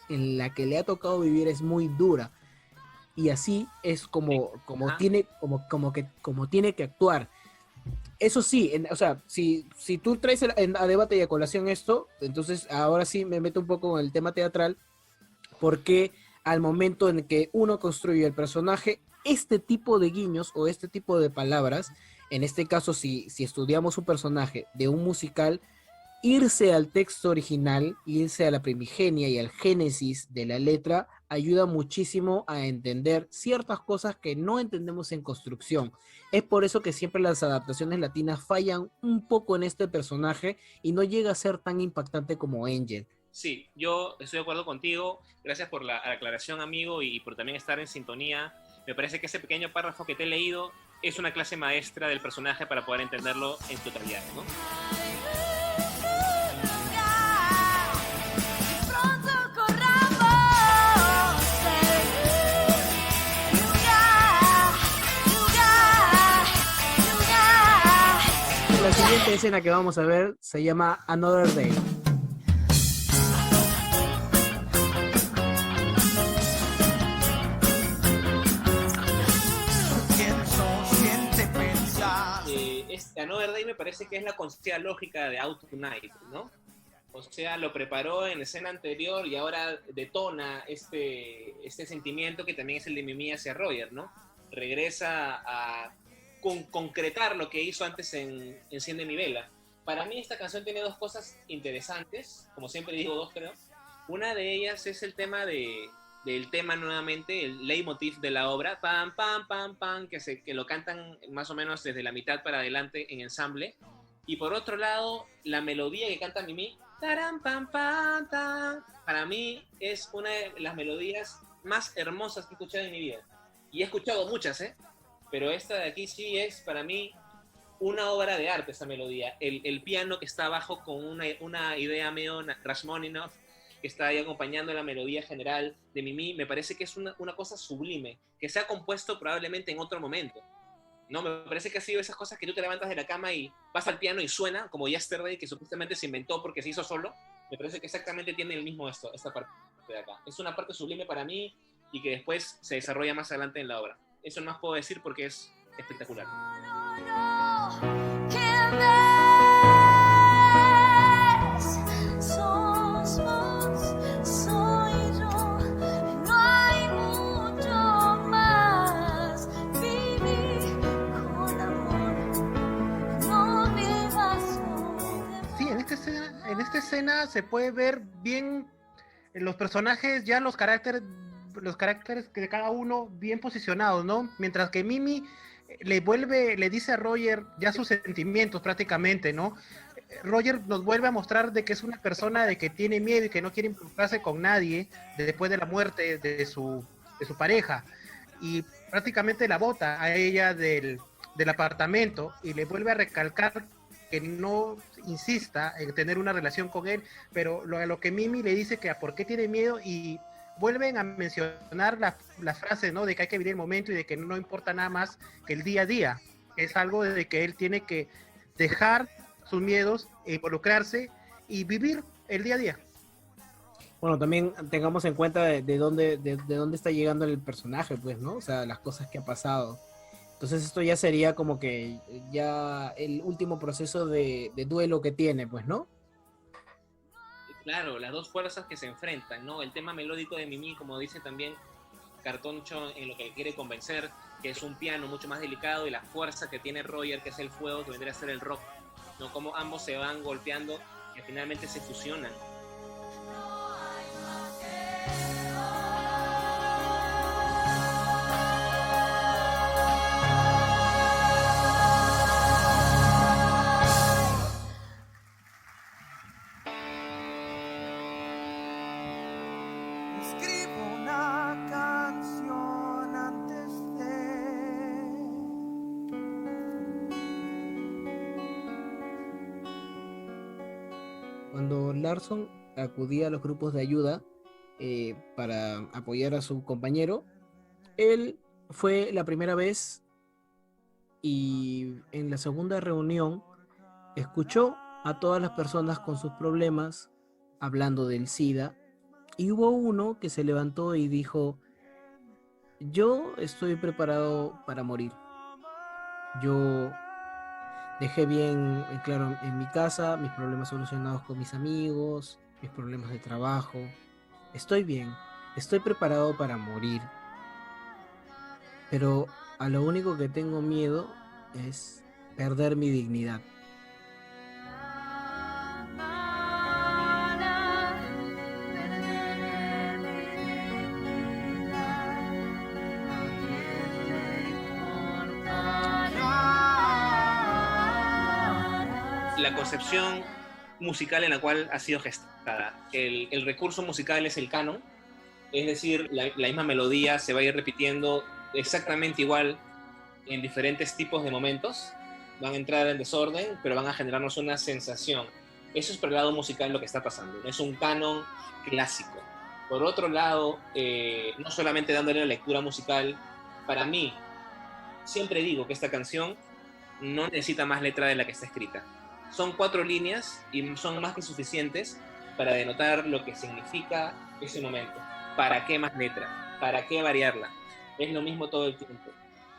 en la que le ha tocado vivir es muy dura. Y así es como tiene que actuar. Eso sí, o sea, si tú traes a debate y a colación esto, entonces ahora sí me meto un poco en el tema teatral, porque al momento en que uno construye el personaje, este tipo de guiños o este tipo de palabras, en este caso si estudiamos un personaje de un musical, irse al texto original, irse a la primigenia y al génesis de la letra, ayuda muchísimo a entender ciertas cosas que no entendemos en construcción. Es por eso que siempre las adaptaciones latinas fallan un poco en este personaje y no llega a ser tan impactante como Angel. Sí, yo estoy de acuerdo contigo. Gracias por la aclaración, amigo, y por también estar en sintonía. Me parece que ese pequeño párrafo que te he leído es una clase maestra del personaje para poder entenderlo en totalidad, ¿no? La siguiente escena que vamos a ver se llama Another Day. Another Day me parece que es la consecuencia lógica de Out Tonight, ¿no? O sea, lo preparó en la escena anterior y ahora detona este sentimiento que también es el de Mimi hacia Roger, ¿no? Regresa a concretar lo que hizo antes en Enciende mi vela. Para mí esta canción tiene dos cosas interesantes, como siempre digo dos creo. Una de ellas es el tema del tema nuevamente, el leitmotiv de la obra, pam, pam, pam, pam, que lo cantan más o menos desde la mitad para adelante en ensamble. Y por otro lado, la melodía que canta Mimi, taram, pam, pam, tam, para mí es una de las melodías más hermosas que he escuchado en mi vida. Y he escuchado muchas, pero esta de aquí sí es para mí una obra de arte, esa melodía. El piano que está abajo con una idea medio Rachmaninoff, que está ahí acompañando la melodía general de Mimi, me parece que es una cosa sublime, que se ha compuesto probablemente en otro momento. No, me parece que ha sido esas cosas que tú te levantas de la cama y vas al piano y suena, como Yesterday, que supuestamente se inventó porque se hizo solo. Me parece que exactamente tiene el mismo esta parte de acá. Es una parte sublime para mí y que después se desarrolla más adelante en la obra. Eso no más puedo decir porque es espectacular. En esta escena se puede ver bien los personajes, ya los caracteres de cada uno bien posicionados, ¿no? Mientras que Mimi le dice a Roger ya sus sentimientos prácticamente, ¿no? Roger nos vuelve a mostrar de que es una persona de que tiene miedo y que no quiere involucrarse con nadie después de la muerte de su pareja, y prácticamente la bota a ella del apartamento y le vuelve a recalcar que no insista en tener una relación con él, pero a lo que Mimi le dice que a por qué tiene miedo, y vuelven a mencionar la frase, ¿no? De que hay que vivir el momento y de que no importa nada más que el día a día. Es algo de que él tiene que dejar sus miedos, involucrarse y vivir el día a día. Bueno, también tengamos en cuenta de dónde está llegando el personaje, pues, ¿no? O sea, las cosas que ha pasado. Entonces esto ya sería como que ya el último proceso de duelo que tiene, pues, ¿no? Claro, las dos fuerzas que se enfrentan, ¿no? El tema melódico de Mimi, como dice también Cartoncho en lo que quiere convencer, que es un piano mucho más delicado, y la fuerza que tiene Roger, que es el fuego, que vendría a ser el rock, ¿no? Como ambos se van golpeando y finalmente se fusionan. Escribo una canción antes de Cuando Larson acudía a los grupos de ayuda para apoyar a su compañero, él fue la primera vez y en la segunda reunión escuchó a todas las personas con sus problemas hablando del SIDA, y hubo uno que se levantó y dijo: yo estoy preparado para morir. Yo dejé bien claro en mi casa mis problemas solucionados con mis amigos, mis problemas de trabajo. Estoy bien, estoy preparado para morir. Pero a lo único que tengo miedo es perder mi dignidad. La concepción musical en la cual ha sido gestada. El recurso musical es el canon, es decir, la misma melodía se va a ir repitiendo exactamente igual en diferentes tipos de momentos, van a entrar en desorden, pero van a generarnos una sensación. Eso es por el lado musical lo que está pasando, es un canon clásico. Por otro lado, no solamente dándole la lectura musical, para mí, siempre digo que esta canción no necesita más letra de la que está escrita. Son 4 líneas y son más que suficientes para denotar lo que significa ese momento. ¿Para qué más letra? ¿Para qué variarla? Es lo mismo todo el tiempo.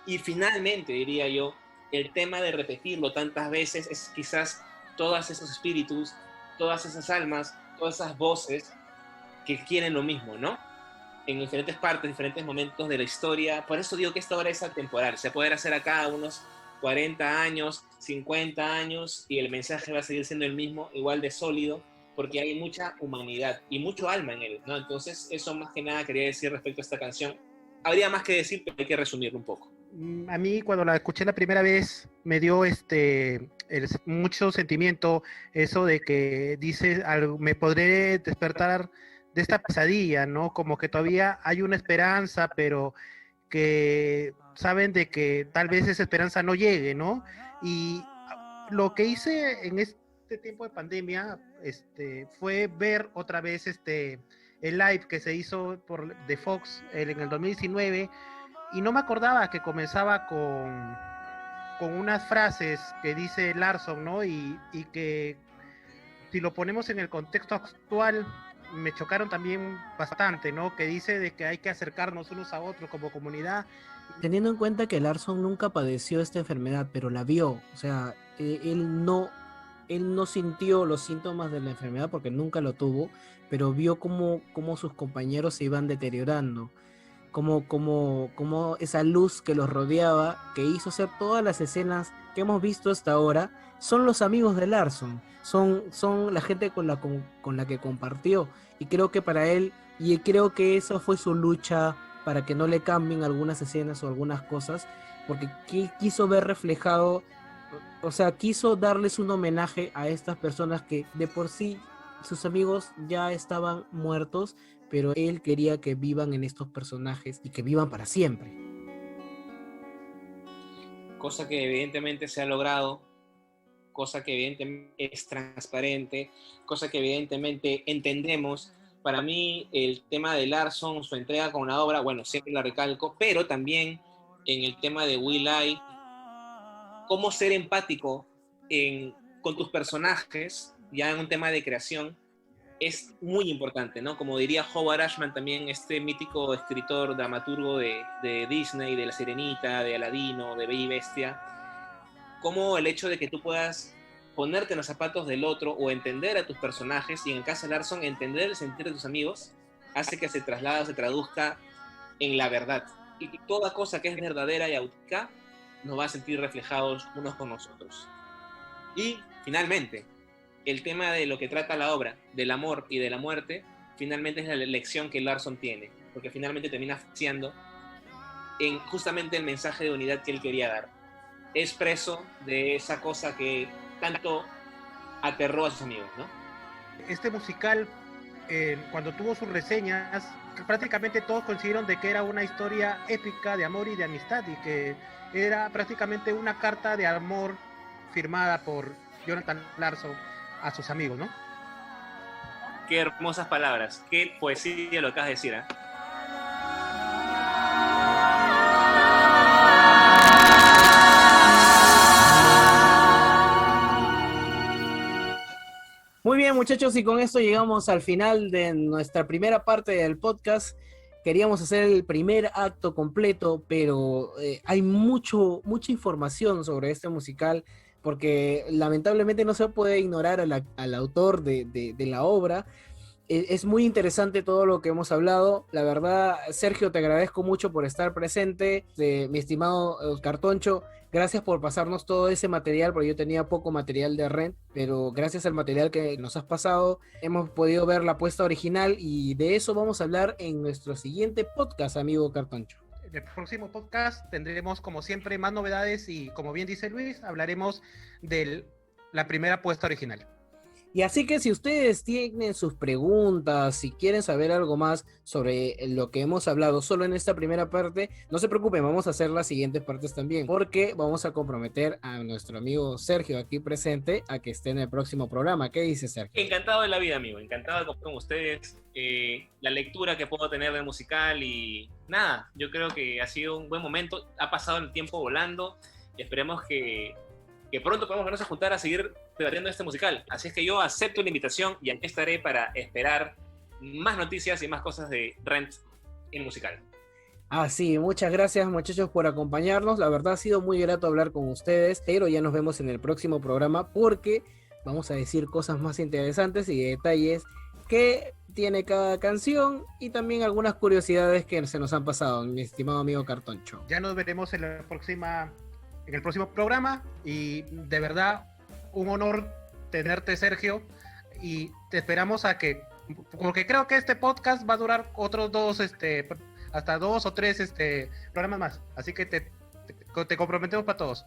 Y finalmente, diría yo, el tema de repetirlo tantas veces es quizás todos esos espíritus, todas esas almas, todas esas voces que quieren lo mismo, ¿no? En diferentes partes, diferentes momentos de la historia. Por eso digo que esta obra es atemporal. Se puede hacer acá unos 40 años, 50 años, y el mensaje va a seguir siendo el mismo, igual de sólido, porque hay mucha humanidad y mucho alma en él, ¿no? Entonces, eso más que nada quería decir respecto a esta canción. Habría más que decir, pero hay que resumirlo un poco. A mí, cuando la escuché la primera vez, me dio mucho sentimiento eso de que dice, me podré despertar de esta pesadilla, ¿no? Como que todavía hay una esperanza, pero que saben de que tal vez esa esperanza no llegue, ¿no? Y lo que hice en este tiempo de pandemia fue ver otra vez el live que se hizo de Fox en el 2019, y no me acordaba que comenzaba con unas frases que dice Larson, ¿no? Y que si lo ponemos en el contexto actual, me chocaron también bastante, ¿no? Que dice de que hay que acercarnos unos a otros como comunidad. Teniendo en cuenta que Larson nunca padeció esta enfermedad, pero la vio, o sea, él no sintió los síntomas de la enfermedad porque nunca lo tuvo, pero vio cómo sus compañeros se iban deteriorando, cómo esa luz que los rodeaba, que hizo hacer todas las escenas que hemos visto hasta ahora, son los amigos de Larson, son la gente con la que compartió, y creo que para él, y creo que eso fue su lucha para que no le cambien algunas escenas o algunas cosas, porque quiso ver reflejado, o sea, quiso darles un homenaje a estas personas que de por sí sus amigos ya estaban muertos, pero él quería que vivan en estos personajes y que vivan para siempre. Cosa que evidentemente se ha logrado, cosa que evidentemente es transparente, cosa que evidentemente entendemos. Para mí, el tema de Larson, su entrega con la obra, bueno, siempre la recalco, pero también en el tema de Will.i.am, cómo ser empático con tus personajes, ya en un tema de creación, es muy importante, ¿no? Como diría Howard Ashman también, este mítico escritor, dramaturgo de Disney, de La Sirenita, de Aladino, de Bella y Bestia, como el hecho de que tú puedas ponerte en los zapatos del otro o entender a tus personajes, y en el caso de Larson, entender el sentir de tus amigos, hace que se traslade o se traduzca en la verdad. Y que toda cosa que es verdadera y auténtica nos va a sentir reflejados unos con nosotros. Y, finalmente, el tema de lo que trata la obra, del amor y de la muerte, finalmente es la lección que Larson tiene, porque finalmente termina siendo en justamente el mensaje de unidad que él quería dar. Es preso de esa cosa que tanto aterró a sus amigos, ¿no? Este musical, cuando tuvo sus reseñas, prácticamente todos coincidieron de que era una historia épica de amor y de amistad, y que era prácticamente una carta de amor firmada por Jonathan Larson a sus amigos, ¿no? Qué hermosas palabras, qué poesía lo acabas de decir, ¿eh? Muy bien, muchachos, y con esto llegamos al final de nuestra primera parte del podcast. Queríamos hacer el primer acto completo, pero hay mucha información sobre este musical, porque lamentablemente no se puede ignorar al autor de la obra. Es muy interesante todo lo que hemos hablado. La verdad, Sergio, te agradezco mucho por estar presente. Mi estimado Cartoncho, gracias por pasarnos todo ese material, porque yo tenía poco material de Rent, pero gracias al material que nos has pasado, hemos podido ver la puesta original, y de eso vamos a hablar en nuestro siguiente podcast, amigo Cartoncho. En el próximo podcast tendremos, como siempre, más novedades, y como bien dice Luis, hablaremos de la primera puesta original. Y así que si ustedes tienen sus preguntas, si quieren saber algo más sobre lo que hemos hablado solo en esta primera parte, no se preocupen, vamos a hacer las siguientes partes también, porque vamos a comprometer a nuestro amigo Sergio aquí presente a que esté en el próximo programa. ¿Qué dice Sergio? Encantado de la vida, amigo, encantado de compartir con ustedes la lectura que puedo tener del musical, y nada, yo creo que ha sido un buen momento, ha pasado el tiempo volando, y esperemos que pronto podamos vernos a juntar a seguir debatiendo este musical. Así es que yo acepto la invitación y aquí estaré para esperar más noticias y más cosas de Rent en musical. Sí, muchas gracias, muchachos, por acompañarnos. La verdad ha sido muy grato hablar con ustedes, pero ya nos vemos en el próximo programa, porque vamos a decir cosas más interesantes y detalles que tiene cada canción, y también algunas curiosidades que se nos han pasado, mi estimado amigo Cartoncho. Ya nos veremos en el próximo programa, y de verdad un honor tenerte, Sergio, y te esperamos a que, porque creo que este podcast va a durar otros hasta 2 o 3 programas más, así que te comprometemos para todos.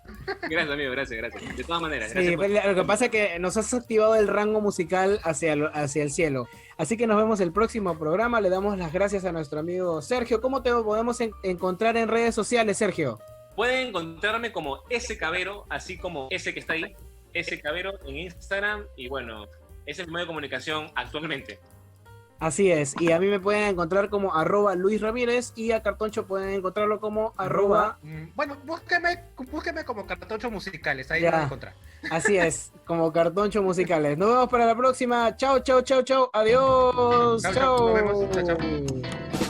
Gracias, amigo, gracias. De todas maneras, sí, gracias. Lo que pasa es que nos has activado el rango musical hacia el cielo. Así que nos vemos el próximo programa. Le damos las gracias a nuestro amigo Sergio. ¿Cómo te podemos encontrar en redes sociales, Sergio? Pueden encontrarme como S Cabero, así como ese que está ahí, S Cabero en Instagram, y bueno, ese es mi medio de comunicación actualmente. Así es, y a mí me pueden encontrar como @Luis Ramírez, y a Cartoncho pueden encontrarlo como Bueno, búsqueme como Cartoncho Musicales, ahí lo van a encontrar. Así es, como Cartoncho Musicales. Nos vemos para la próxima. Chao. Adiós. Chao. Nos vemos. Chao.